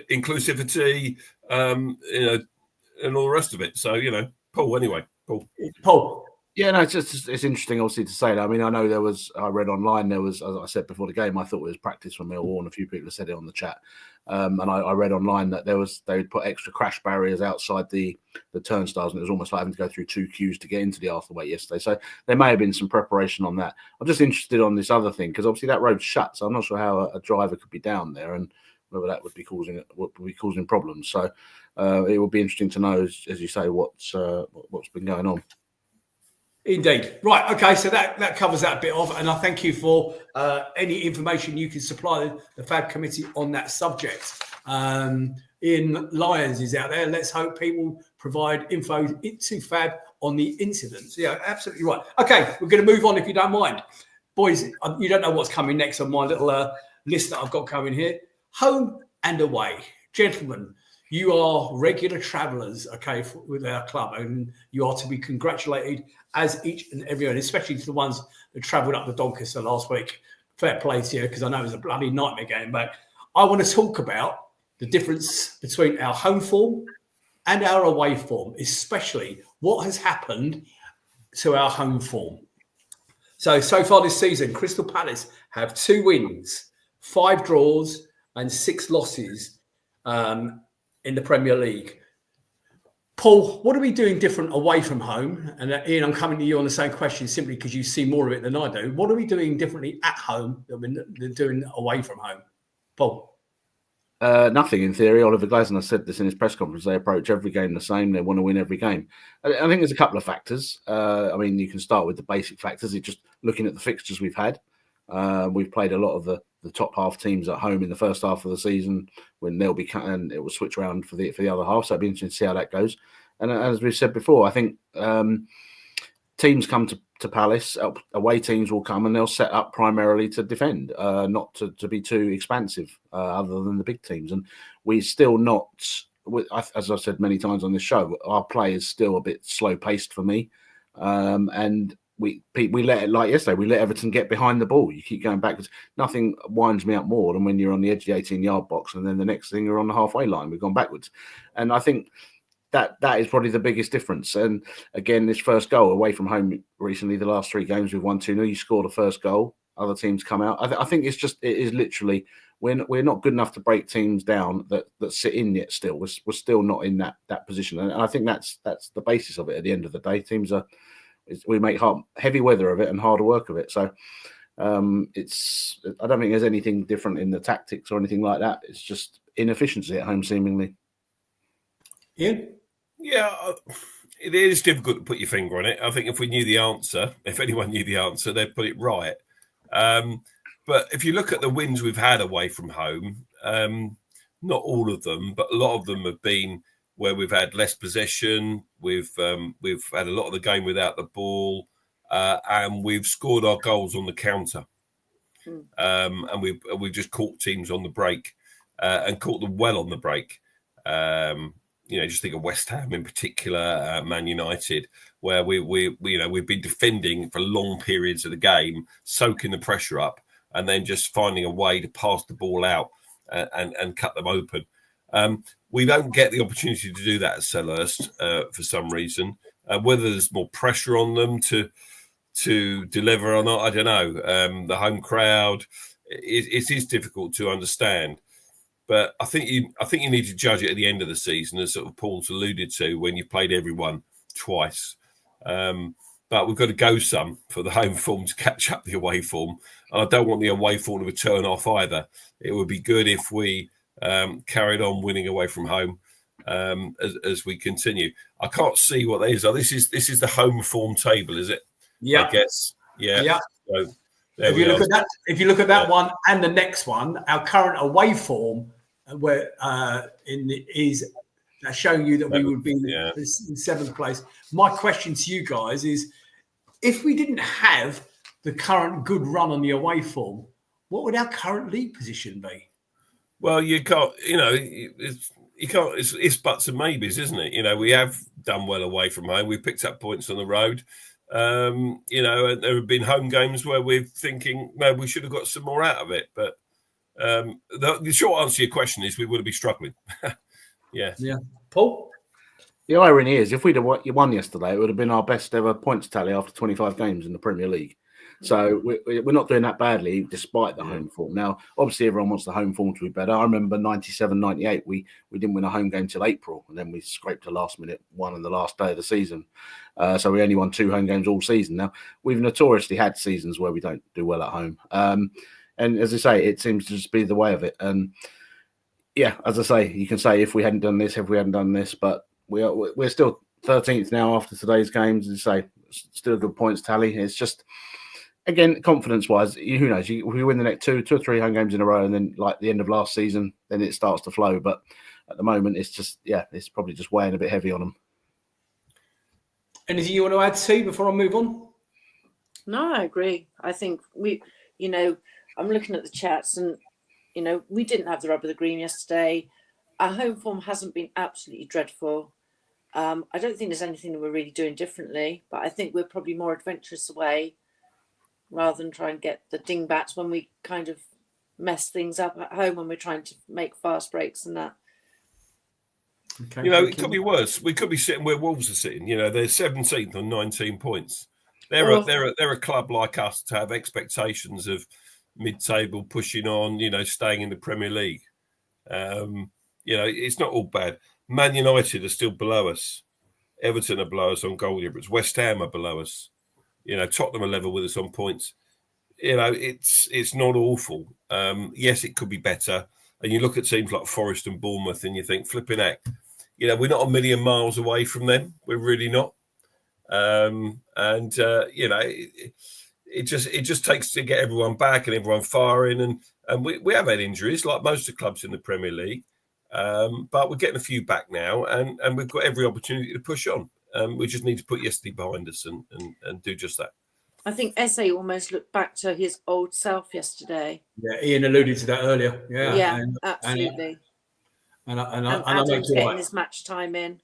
Inclusivity, and all the rest of it. So, Paul, anyway. Paul. Yeah, no, it's interesting, obviously, to say that. I mean, I know I read online, as I said before the game, I thought it was practice from Millwall, and a few people have said it on the chat. And I read online that they would put extra crash barriers outside the turnstiles, and it was almost like having to go through two queues to get into the Arthurway yesterday. So there may have been some preparation on that. I'm just interested on this other thing, because obviously that road's shut, so I'm not sure how a driver could be down there and whether that would be causing problems. So it would be interesting to know, as you say, what's been going on. Indeed. Right. Okay. So that covers that bit off. And I thank you for any information you can supply the FAB committee on that subject. Ian Lyons is out there. Let's hope people provide info to FAB on the incidents. Yeah, absolutely right. Okay. We're going to move on if you don't mind. Boys, you don't know what's coming next on my little list that I've got coming here. Home and away. Gentlemen, you are regular travellers, okay, with our club, and you are to be congratulated as each and every one, especially to the ones that travelled up the Doncaster last week. Fair play to you, because I know it was a bloody nightmare getting back. I want to talk about the difference between our home form and our away form, especially what has happened to our home form. So far this season, Crystal Palace have 2 wins, 5 draws, and 6 losses in the Premier League. Paul, what are we doing different away from home? And Ian, I'm coming to you on the same question simply because you see more of it than I do. What are we doing differently at home than doing away from home? Paul? Nothing in theory. Oliver Glasner said this in his press conference. They approach every game the same. They want to win every game. I think there's a couple of factors. I mean, you can start with the basic factors. It's just looking at the fixtures we've had. We've played a lot of the top half teams at home in the first half of the season, when they'll be cut and it will switch around for the other half. So it'll be interesting to see how that goes. And as we've said before, I think teams come to Palace, away teams will come and they'll set up primarily to defend, not to be too expansive, other than the big teams. And we're still not, as I've said many times on this show, our play is still a bit slow paced for me. And we let it, like yesterday, we let Everton get behind the ball. You keep going backwards. Nothing winds me up more than when you're on the edge of the 18-yard box and then the next thing you're on the halfway line. We've gone backwards. And I think that is probably the biggest difference. And again, this first goal away from home recently, the last 3 games we've won 2-0. You score the first goal, other teams come out. I think it is literally, we're not good enough to break teams down that sit in yet still. We're still not in that position. And I think that's the basis of it at the end of the day. Teams we make heavy weather of it and harder work of it. So I don't think there's anything different in the tactics or anything like that. It's just inefficiency at home, seemingly. Yeah, it is difficult to put your finger on it. I think if anyone knew the answer, they'd put it right. But if you look at the wins we've had away from home, not all of them, but a lot of them have been where we've had less possession, we've had a lot of the game without the ball, and we've scored our goals on the counter. And we've just caught teams on the break, and caught them well on the break. just think of West Ham in particular, Man United, where we've been defending for long periods of the game, soaking the pressure up, and then just finding a way to pass the ball out and cut them open. We don't get the opportunity to do that at Selhurst for some reason. Whether there's more pressure on them to deliver or not, I don't know. The home crowd, it is difficult to understand. But I think you need to judge it at the end of the season, as sort of Paul's alluded to, when you've played everyone twice. But we've got to go some for the home form to catch up the away form. And I don't want the away form to turn off either. It would be good if we carried on winning away from home as we continue. I can't see what that is. Oh, this is the home form table, is it? Yeah. I guess. Yeah. Yeah. So, if you look at that one and the next one, our current away form, where is showing you that we would be in seventh place. My question to you guys is, if we didn't have the current good run on the away form, what would our current league position be? Well, you can't. It's buts and maybes, isn't it? We have done well away from home. We've picked up points on the road. And there have been home games where we're thinking, no, we should have got some more out of it. But the short answer to your question is we would be struggling. Yeah. Paul? The irony is, if we'd have won yesterday, it would have been our best ever points tally after 25 games in the Premier League. So we're not doing that badly, despite the home form. Now, obviously, everyone wants the home form to be better. I remember 97, 98, we didn't win a home game till April, and then we scraped a last-minute one on the last day of the season. So we only won 2 home games all season. Now, we've notoriously had seasons where we don't do well at home. And as I say, it seems to just be the way of it. And yeah, as I say, you can say if we hadn't done this, but we're still 13th now after today's games. As I say, still a good points tally. It's just, again, confidence-wise, who knows? If we win the next two or three home games in a row, and then like the end of last season, then it starts to flow. But at the moment, it's just, it's probably just weighing a bit heavy on them. Anything you want to add, T, before I move on? No, I agree. I think I'm looking at the chats, and we didn't have the rub of the green yesterday. Our home form hasn't been absolutely dreadful. I don't think there's anything that we're really doing differently, but I think we're probably more adventurous away, rather than try and get the dingbats when we kind of mess things up at home when we're trying to make fast breaks and that. Okay, it could be worse. We could be sitting where Wolves are sitting. They're 17th on 19 points. They're a club like us to have expectations of mid-table pushing on, staying in the Premier League. It's not all bad. Man United are still below us. Everton are below us on goal difference. West Ham are below us. Tottenham are level with us on points. It's not awful. Yes, it could be better. And you look at teams like Forest and Bournemouth, and you think, flipping heck, we're not a million miles away from them. We're really not. It just takes to get everyone back and everyone firing. And we have had injuries, like most of the clubs in the Premier League. But we're getting a few back now, and we've got every opportunity to push on. We just need to put yesterday behind us and do just that. I think Esse almost looked back to his old self yesterday. Yeah, Ian alluded to that earlier. Yeah, absolutely. And Adam's getting his match time in.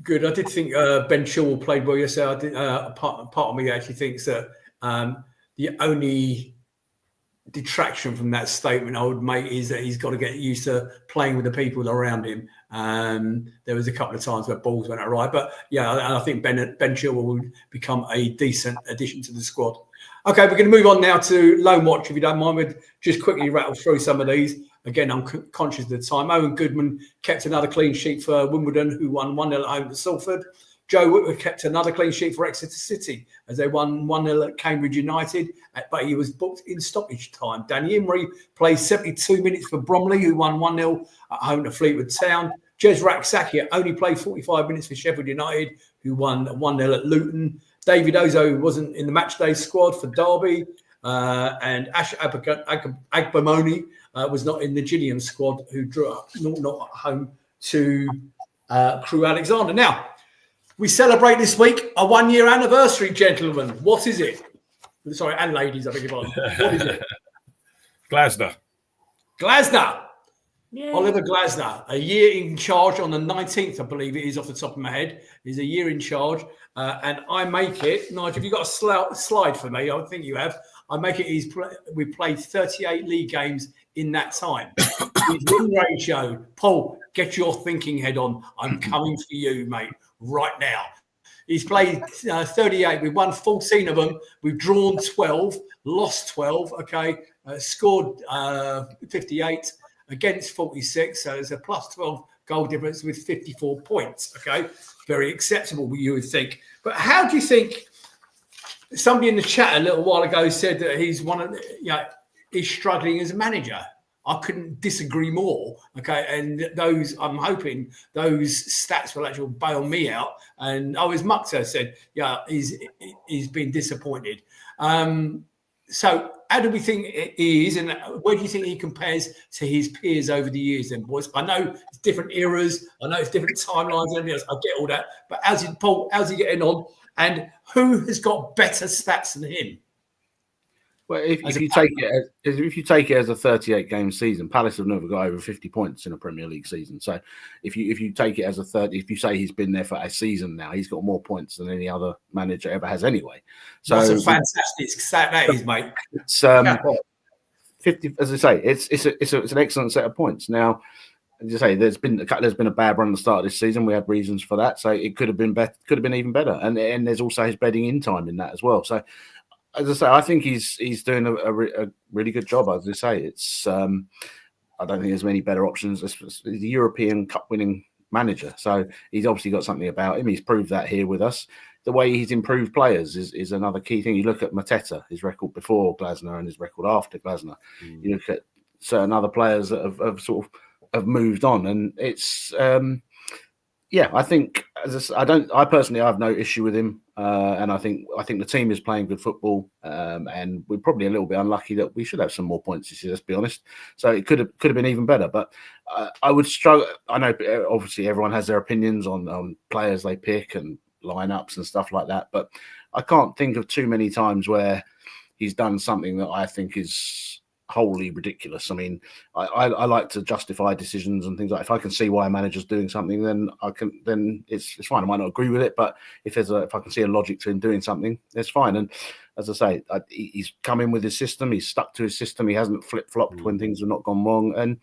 Good. I did think Ben Chilwell played well yesterday. Part of me actually thinks that the only detraction from that statement I would make is that he's got to get used to playing with the people around him. There was a couple of times where balls went out right, but and I think Ben Chilwell would become a decent addition to the squad. Okay, we're going to move on now to Loan Watch, if you don't mind. We'll just quickly rattle through some of these. Again, I'm conscious of the time. Owen Goodman kept another clean sheet for Wimbledon, who won 1-0 at home to Salford. Joe Whitworth kept another clean sheet for Exeter City as they won 1-0 at Cambridge United, but he was booked in stoppage time. Danny Imrie played 72 minutes for Bromley, who won 1-0 at home to Fleetwood Town. Jez Raksakia only played 45 minutes for Sheffield United, who won 1-0 at Luton. David Ozo wasn't in the matchday squad for Derby, and Ash Agbamoni was not in the Gillian squad, who drew 0-0 at home to Crewe Alexandra. Now, we celebrate this week a 1-year anniversary, gentlemen. What is it? Sorry, and ladies, I beg your pardon. What is it? Glasner. Yeah. Oliver Glasner, a year in charge on the 19th, I believe it is, off the top of my head. He's a year in charge. And I make it, Nigel, have you got a slide for me? I think you have. I make it, we played 38 league games in that time. His win ratio, Paul, get your thinking head on. I'm coming for you, mate, right now. He's played 38. We've won 14 of them. We've drawn 12, lost 12, okay, scored 58 against 46. So there's a plus 12 goal difference with 54 points, okay? Very acceptable, you would think. But how do you think, somebody in the chat a little while ago said that he's he's struggling as a manager. I couldn't disagree more. Okay, and I'm hoping those stats will actually bail me out. And as Mukta said, he's been disappointed. So how do we think it is, and where do you think he compares to his peers over the years? Then, boys, I know it's different eras, I know it's different timelines and everything else. I get all that, but how's he getting on? And who has got better stats than him? Well, if you take it as a 38 game season, Palace have never got over 50 points in a Premier League season. So if you take it as if you say he's been there for a season now, he's got more points than any other manager ever has anyway. So that's a fantastic stat, that is, mate. It's 50, as I say, it's an excellent set of points. Now, as you say, there's been a bad run at the start of this season. We had reasons for that, so it could have been better, could have been even better. And there's also his bedding in time in that as well. So, as I say, I think he's doing a really good job. As I say, it's I don't think there's many better options. He's a European Cup winning manager, so he's obviously got something about him. He's proved that here with us. The way he's improved players is another key thing. You look at Mateta, his record before Glasner and his record after Glasner. You look at certain other players that have moved on, and it's I think I personally have no issue with him, and I think the team is playing good football, and we're probably a little bit unlucky that we should have some more points this year. Let's be honest. So it could have been even better, but I would struggle. I know obviously everyone has their opinions on players they pick and lineups and stuff like that, but I can't think of too many times where he's done something that I think is wholly ridiculous. I mean, I like to justify decisions and things like. If I can see why a manager's doing something, then it's fine. I might not agree with it, but if I can see a logic to him doing something, it's fine. And as I say, he's come in with his system. He's stuck to his system. He hasn't flip-flopped when things have not gone wrong, and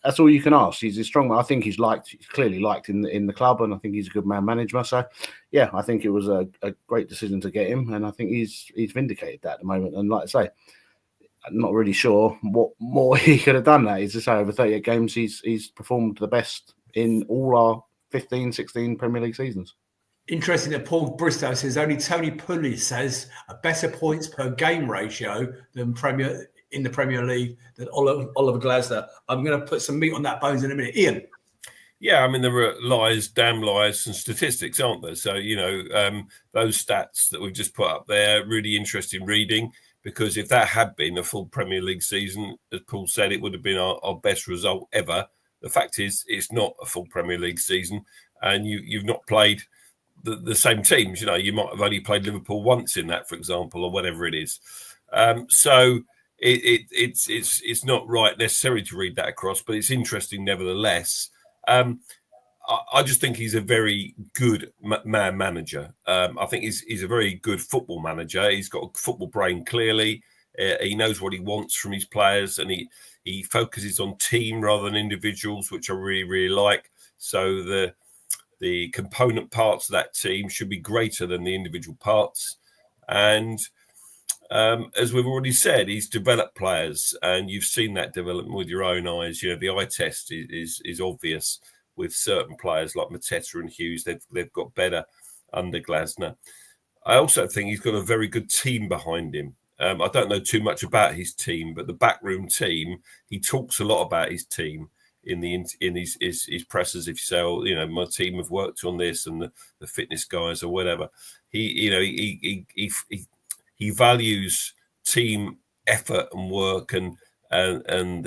that's all you can ask. He's a strong man. I think he's clearly liked in the club, and I think he's a good man manager. So, yeah, I think it was a great decision to get him, and I think he's vindicated that at the moment. And like I say, I'm not really sure what more he could have done. That is to say, over 38 games, he's performed the best in all our 15, 16 Premier League seasons. Interesting that Paul Bristow says only Tony Pulis has a better points per game ratio than in the Premier League than Oliver Glasner. I'm going to put some meat on that bones in a minute. Ian. Yeah, I mean, there are lies, damn lies, and statistics, aren't there? So, those stats that we've just put up there, really interesting reading, because if that had been a full Premier League season, as Paul said, it would have been our best result ever. The fact is, it's not a full Premier League season, and you've not played the same teams. You might have only played Liverpool once in that, for example, or whatever it is. So it's not right necessarily to read that across, but it's interesting nevertheless. I just think he's a very good man manager. I think he's a very good football manager. He's got a football brain, clearly. He knows what he wants from his players, and he focuses on team rather than individuals, which I really, really like. So the component parts of that team should be greater than the individual parts. And as we've already said, he's developed players, and you've seen that development with your own eyes. The eye test is obvious with certain players like Mateta and Hughes. They've got better under Glasner. I also think he's got a very good team behind him. I don't know too much about his team, but the backroom team, he talks a lot about his team in his presses. If you say, my team have worked on this, and the fitness guys or whatever, he values team effort and work and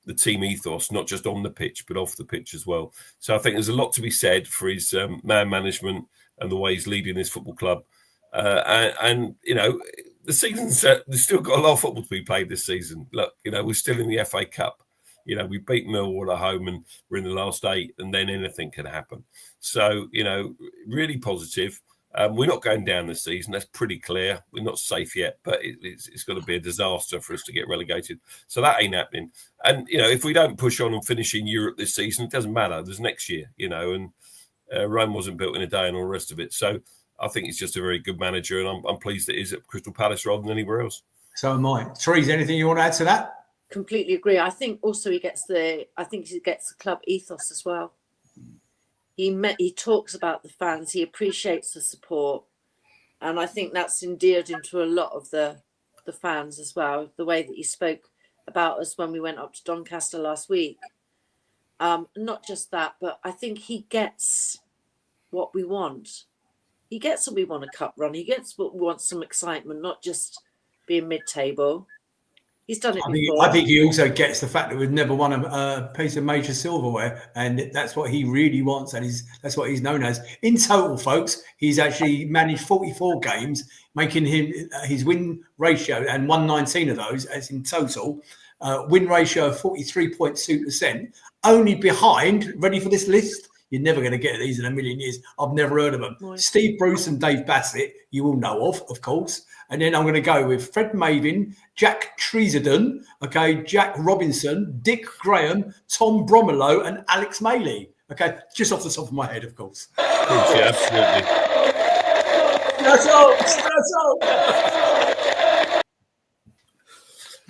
the team ethos, not just on the pitch, but off the pitch as well. So I think there's a lot to be said for his man management and the way he's leading this football club. And the season's there's still got a lot of football to be played this season. Look, we're still in the FA Cup. You know, we beat Millwall at home and we're in the last 8, and then anything can happen. So, you know, really positive. We're not going down this season. That's pretty clear. We're not safe yet, but it's going to be a disaster for us to get relegated. So that ain't happening. And, you know, if we don't push on and finish in Europe this season, it doesn't matter. There's next year, you know, and Rome wasn't built in a day and all the rest of it. So I think he's just a very good manager, and I'm pleased that he's at Crystal Palace rather than anywhere else. So am I. Therese, anything you want to add to that? Completely agree. I think also he gets the club ethos as well. He talks about the fans. He appreciates the support, and I think that's endeared him to a lot of the fans as well. The way that he spoke about us when we went up to Doncaster last week. Not just that, but I think he gets what we want. He gets what we want, a cup run. He gets what we want, some excitement, not just being mid-table. He's done it before. I think he also gets the fact that we've never won a piece of major silverware, and that's what he really wants, and that's what he's known as. In total, folks, he's actually managed 44 games, making his win ratio, and 119 of those, as in total, win ratio of 43.2%, only behind, ready for this list? You're never going to get these in a million years. I've never heard of them. Nice. Steve Bruce and Dave Bassett, you all know of course. And then I'm going to go with Fred Mavin, Jack Treasadon, okay, Jack Robinson, Dick Graham, Tom Bromelo, and Alex Maley. Okay, just off the top of my head, of course. Of course, yeah, absolutely. That's all.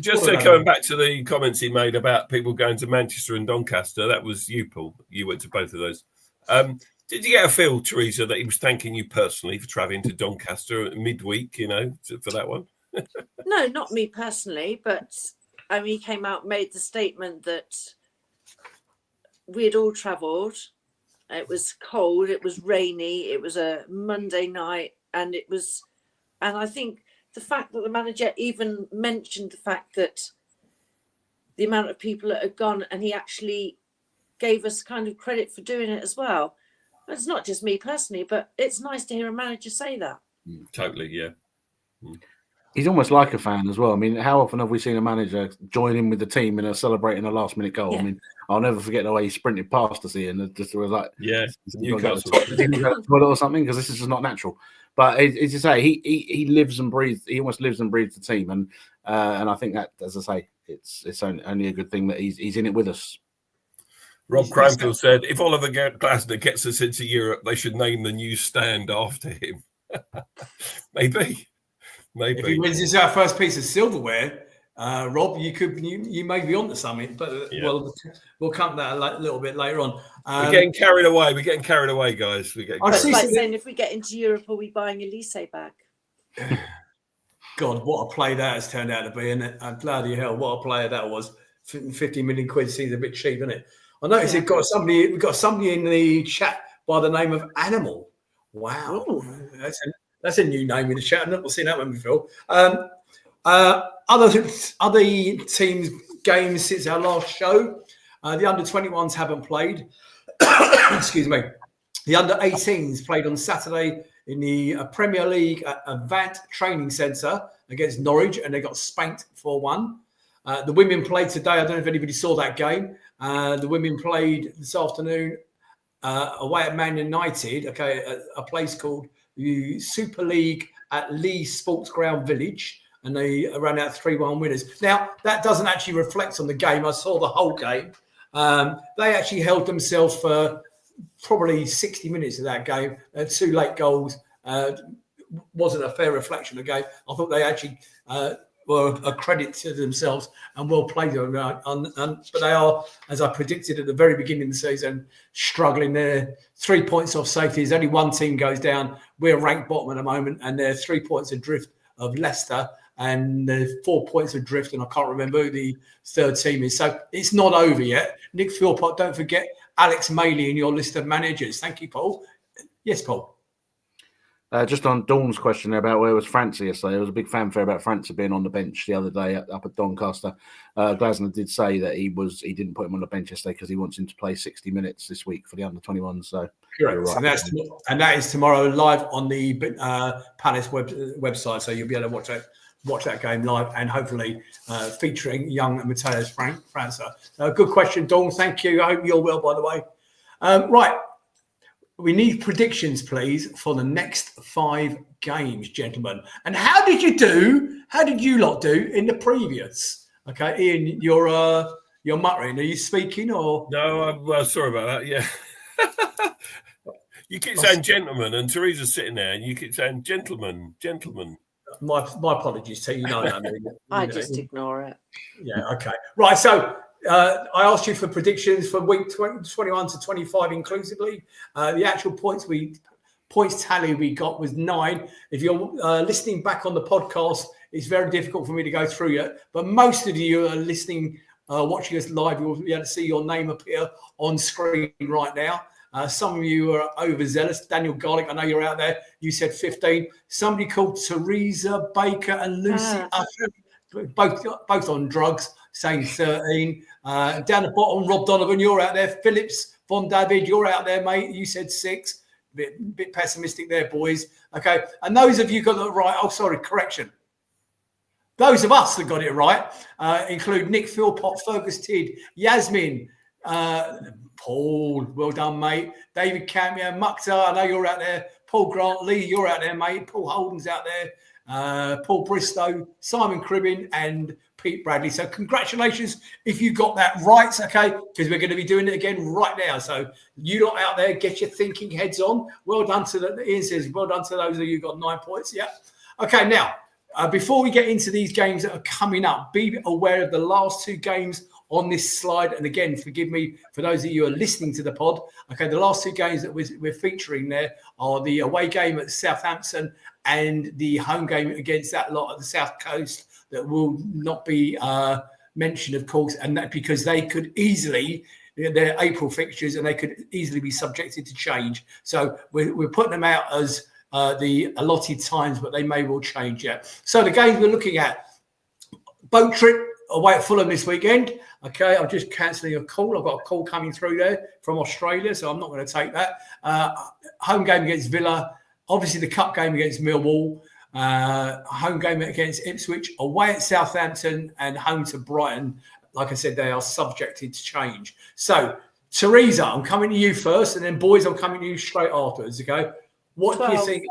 Just coming back to the comments he made about people going to Manchester and Doncaster, that was you, Paul. You went to both of those. Did you get a feel, Theresa, that he was thanking you personally for travelling to Doncaster midweek, you know, for that one? No, not me personally, but I mean, he came out, made the statement that we had all travelled. It was cold, it was rainy, it was a Monday night, and I think the fact that the manager even mentioned the fact that the amount of people that had gone, and he actually gave us kind of credit for doing it as well. It's not just me personally, but it's nice to hear a manager say that. Totally, yeah. He's almost like a fan as well. I mean, how often have we seen a manager join in with the team and celebrating a last-minute goal? Yeah. I mean, I'll never forget the way he sprinted past us here, and it just was like, yeah, Newcastle or something, because this is just not natural. But as you say, he lives and breathes. He almost lives and breathes the team, and I think that, as I say, it's only a good thing that he's in it with us. Rob Cranfield said, if Oliver Glasner gets us into Europe, they should name the new stand after him. Maybe. If he wins his first piece of silverware, Rob, you may be onto something, but yeah. We'll come to that a little bit later on. We're getting carried away, guys. It's like saying, if we get into Europe, are we buying Elise back? God, what a play that has turned out to be, isn't it? Bloody hell, what a player that was. 50 million quid seems a bit cheap, isn't it? I noticed we've got somebody in the chat by the name of Animal. Wow. Ooh. That's a new name in the chat. I've never seen that one before. Other teams' games since our last show. The under-21s haven't played. Excuse me. The under-18s played on Saturday in the Premier League at Avant Training Centre against Norwich, and they got spanked 4-1. The women played today. I don't know if anybody saw that game. The women played this afternoon away at Man United, a place called the Super League at Lee Sports Ground Village, and they ran out 3-1 winners. Now, that doesn't actually reflect on the game. I saw the whole game. They actually held themselves for probably 60 minutes of that game. 2 late goals wasn't a fair reflection of the game. I thought they actually were a credit to themselves and well played. But they are, as I predicted at the very beginning of the season, struggling. They're 3 points off safety. There's only one team goes down. We're ranked bottom at the moment, and they're 3 points adrift of Leicester, and they're 4 points adrift, and I can't remember who the third team is. So it's not over yet. Nick Philpott, don't forget Alex Maley in your list of managers. Thank you, Paul. Yes, Paul. Just on Dawn's question about where was Francie yesterday, there was a big fanfare about Francie being on the bench the other day up at Doncaster. Glasner did say that he didn't put him on the bench yesterday because he wants him to play 60 minutes this week for the under-21s. So correct, right. and that is tomorrow live on the Palace website, so you'll be able to watch that watch that game live and hopefully featuring young Mateus França. Good question, Dawn. Thank you. I hope you're well, by the way. Right. We need predictions, please, for the next 5 games, gentlemen. And how did you lot do in the previous? Okay, Ian, you're muttering. Are you speaking or? No, well, sorry about that. Yeah. You keep saying gentlemen, and Theresa's sitting there, and you keep saying gentlemen. My apologies to you. No, I just ignore it. Yeah, okay. Right, so I asked you for predictions for week 21 to 25 inclusively. The actual points tally we got was 9. If you're listening back on the podcast, it's very difficult for me to go through it. But most of you are listening, watching us live. You'll be able to see your name appear on screen right now. Some of you are overzealous. Daniel Garlick, I know you're out there. You said 15. Somebody called Theresa Baker and Lucy Ufford, both on drugs, saying 13. Down the bottom, Rob Donovan, you're out there. Phillips Von David, you're out there, mate. You said 6. Bit pessimistic there, boys. Okay, and those of you got it right. Oh, sorry, correction. Those of us that got it right include Nick Philpott, Fergus Tidd, Yasmin, Paul, well done, mate. David Campion, Mukhtar, I know you're out there. Paul Grant, Lee, you're out there, mate. Paul Holden's out there. Paul Bristow, Simon Cribbin, and Pete Bradley. So congratulations if you got that right, okay? Because we're going to be doing it again right now. So you lot out there, get your thinking heads on. Well done to Ian says, well done to those of you who got 9 points. Yeah. Okay, now, before we get into these games that are coming up, be aware of the last 2 games on this slide. And again, forgive me for those of you who are listening to the pod. Okay, the last 2 games that we're featuring there are the away game at Southampton and the home game against that lot at the South Coast that will not be mentioned, of course, and that because they could easily, they're April fixtures and they could easily be subjected to change. So we're putting them out as the allotted times, but they may well change yet. So the games we're looking at, boat trip away at Fulham this weekend. Okay, I'm just cancelling a call. I've got a call coming through there from Australia, so I'm not going to take that. Home game against Villa. Obviously, the cup game against Millwall. Home game against Ipswich. Away at Southampton and home to Brighton. Like I said, they are subjected to change. So, Theresa, I'm coming to you first, and then boys, I'm coming to you straight afterwards. Okay, what 12. do you think?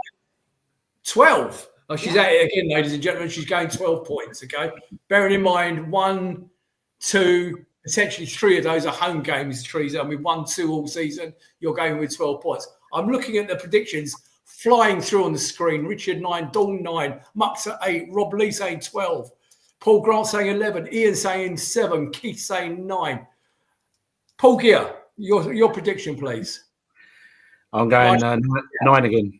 12. Oh, she's at it again, ladies and gentlemen. She's going 12 points, okay? Bearing in mind, 1, 2, potentially 3 of those are home games, Theresa. And with 1, 2 all season, you're going with 12 points. I'm looking at the predictions flying through on the screen. Richard 9, Dawn 9, Muxa 8, Rob Lee saying 12, Paul Grant saying 11, Ian saying 7, Keith saying 9. Paul Gear, your prediction, please. I'm going 9 again.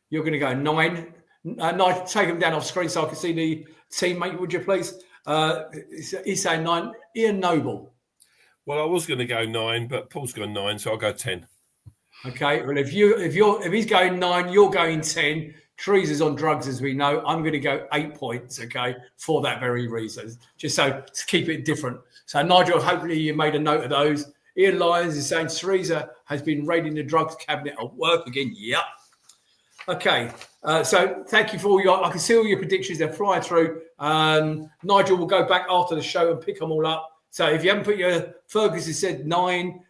You're going to go 9. Nigel, take him down off screen so I can see the teammate, would you please? He's saying 9. Ian Noble. Well, I was going to go 9, but Paul's gone 9, so I'll go 10. Okay. Well, if he's going 9, you're going 10. Theresa's on drugs, as we know. I'm going to go 8 points. Okay, for that very reason, just so to keep it different. So Nigel, hopefully you made a note of those. Ian Lyons is saying Theresa has been raiding the drugs cabinet at work again. Yep. Okay. So thank you for all your. I can see all your predictions. They're flying through. Nigel will go back after the show and pick them all up. So if you haven't put your Fergus has said 9.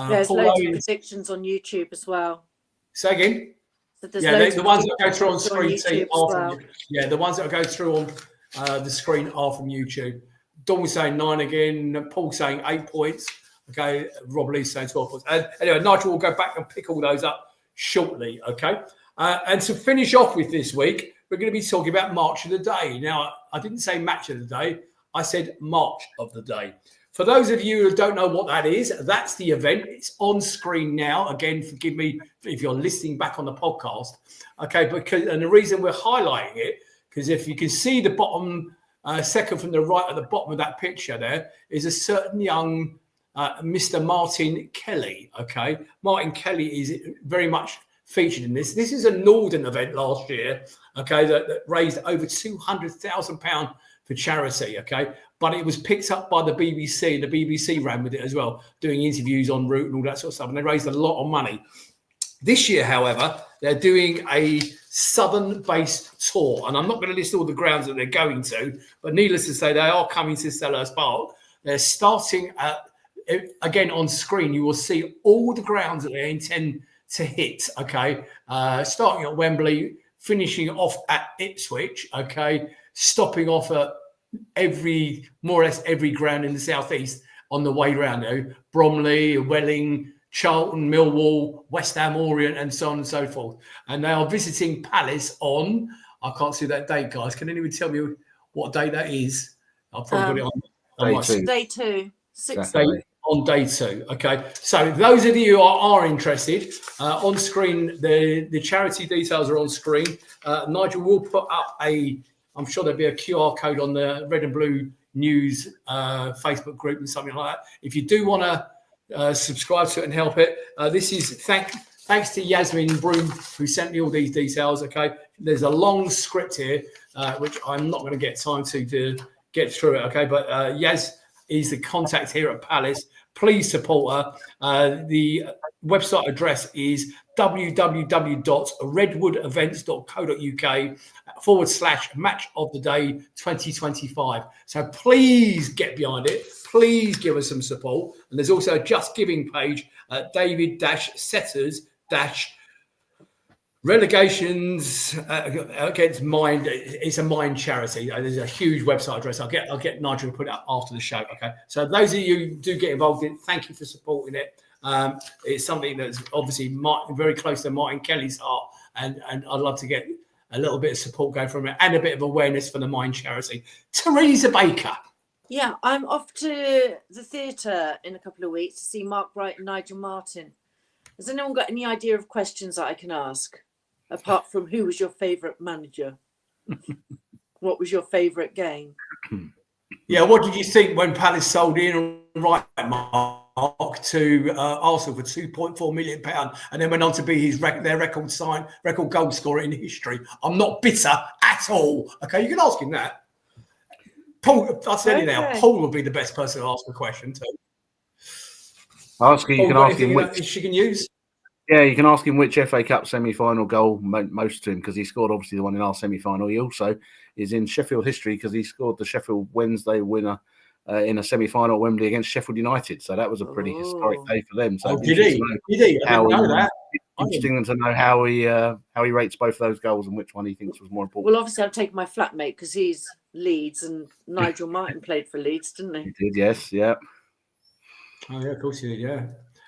There's Paul loads Owen, of predictions on YouTube as well. say again. So there's Yeah, loads the of ones that go through on predictions screen YouTube are as from, well. yeah, the ones that go through on the screen are from YouTube. Dawn was saying 9 again. Paul saying 8 points. Okay, Rob Lee's saying 12 points. Anyway, Nigel will go back and pick all those up shortly. Okay, and to finish off with this week, we're going to be talking about March of the Day. Now, I didn't say match of the day. I said March of the Day. For those of you who don't know what that is, that's the event. It's on screen now. Again, forgive me if you're listening back on the podcast. Okay, and the reason we're highlighting it, because if you can see the bottom second from the right at the bottom of that picture there, is a certain young Mr. Martin Kelly. Okay, Martin Kelly is very much featured in this. This is a Northern event last year. Okay, that raised over £200,000 for charity. Okay, but it was picked up by the BBC, and the BBC ran with it as well, doing interviews en route and all that sort of stuff. And they raised a lot of money. This year, however, they're doing a southern-based tour, and I'm not going to list all the grounds that they're going to, but needless to say, they are coming to Selhurst Park. They're starting again on screen. You will see all the grounds that they intend to hit. Okay, starting at Wembley, finishing off at Ipswich. Okay, stopping off at more or less every ground in the southeast on the way round. Bromley, Welling, Charlton, Millwall, West Ham, Orient, and so on and so forth. And they are visiting Palace on, I can't see that date, guys. Can anyone tell me what day that is? I'll probably put it on Day two. On day two. Okay. So those of you who are interested, on screen, the charity details are on screen. Nigel will put up I'm sure there'll be a QR code on the Red and Blue News Facebook group and something like that. If you do want to subscribe to it and help it. This is thanks to Yasmin Broom, who sent me all these details. Okay, there's a long script here, which I'm not going to get time to get through it. Okay, but Yas is the contact here at Palace. Please support her. The website address is www.redwoodevents.co.uk/match of the day 2025. So please get behind it. Please give us some support. And there's also a Just Giving page at David-Setters-Relegations against Mind. It's a Mind charity. There's a huge website address. I'll get Nigel to put it up after the show. Okay. So those of you who do get involved in it, thank you for supporting it. It's something that's obviously very close to Martin Kelly's heart, and I'd love to get a little bit of support going from it and a bit of awareness for the Mind charity. Theresa Baker. Yeah, I'm off to the theatre in a couple of weeks to see Mark Wright and Nigel Martin. Has anyone got any idea of questions that I can ask? Apart from who was your favourite manager? What was your favourite game? Yeah, what did you think when Palace sold Ian Wright, Mark, to Arsenal for £2.4 million, and then went on to be their record goal scorer in history? I'm not bitter at all. Okay, you can ask him that. Paul, I'll tell you now, Paul will be the best person to ask a question to. You can ask him which she can use. Yeah, you can ask him which FA Cup semi-final goal most to him, because he scored obviously the one in our semi-final. He also is in Sheffield history because he scored the Sheffield Wednesday winner in a semi-final at Wembley against Sheffield United. So that was a pretty historic day for them. So did he? I didn't know that. Interesting to know how he rates both those goals and which one he thinks was more important. Well, obviously, I've taken my flatmate because he's Leeds, and Nigel Martin played for Leeds, didn't he? He did, yes, yeah. Oh yeah, of course he did. Yeah.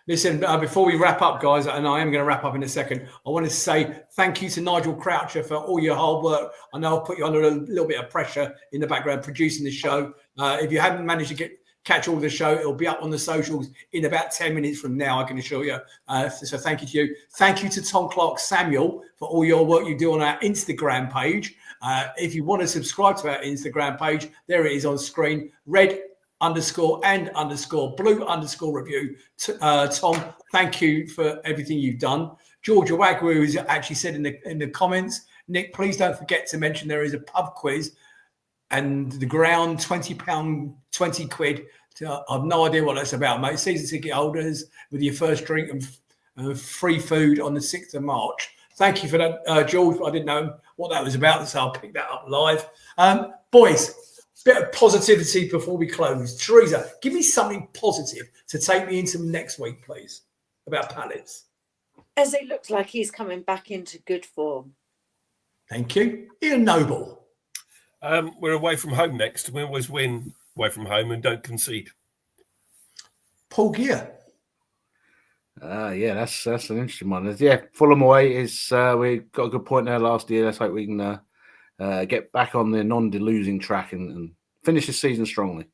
Listen, before we wrap up, guys, and I am going to wrap up in a second, I want to say thank you to Nigel Croucher for all your hard work. I know I'll put you under a little bit of pressure in the background producing the show. If you haven't managed to catch all the show, it'll be up on the socials in about 10 minutes from now, I can assure you. So thank you to you. Thank you to Tom Clark Samuel for all your work you do on our Instagram page. If you want to subscribe to our Instagram page, there it is on screen. Red_and_blue_review. Tom, thank you for everything you've done. Georgia Wagwu has actually said in the comments, Nick, please don't forget to mention there is a pub quiz and the ground, £20, 20 quid. I've no idea what that's about, mate. Season ticket holders with your first drink and free food on the 6th of March. Thank you for that, George. I didn't know what that was about, so I'll pick that up live. Boys, bit of positivity before we close. Theresa, give me something positive to take me into next week, please, about Palace. As it looks like he's coming back into good form. Thank you. Ian Noble. We're away from home next. We always win away from home and don't concede. Paul Gear. Yeah, that's an interesting one. Yeah, Fulham away is we got a good point there last year. Let's hope we can get back on the non-losing track and finish the season strongly.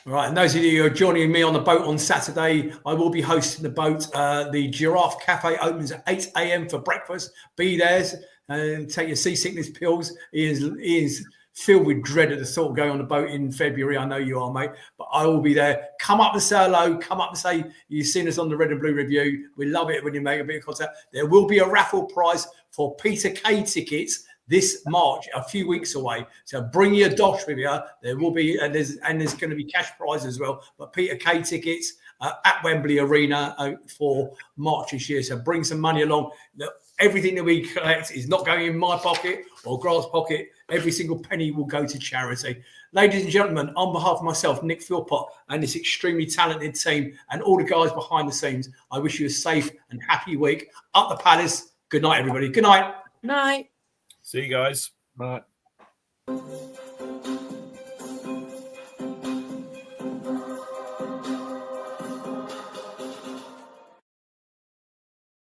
All right, and those of you who are joining me on the boat on Saturday, I will be hosting the boat. The Giraffe Cafe opens at 8 a.m. for breakfast. Be there and take your seasickness pills. He is filled with dread at the thought of going on the boat in February. I know you are, mate, but I will be there. Come up and say hello. Come up and say you've seen us on the Red and Blue Review. We love it when you make a bit of contact. There will be a raffle prize for Peter Kay tickets this March, a few weeks away. So bring your dosh with you. There will be, and there's going to be cash prizes as well. But Peter Kay tickets at Wembley Arena for March this year. So bring some money along. Everything that we collect is not going in my pocket or Grant's pocket. Every single penny will go to charity. Ladies and gentlemen, on behalf of myself, Nick Philpott, and this extremely talented team and all the guys behind the scenes, I wish you a safe and happy week. Up the Palace. Good night, everybody. Good night. Night. See you guys. Right.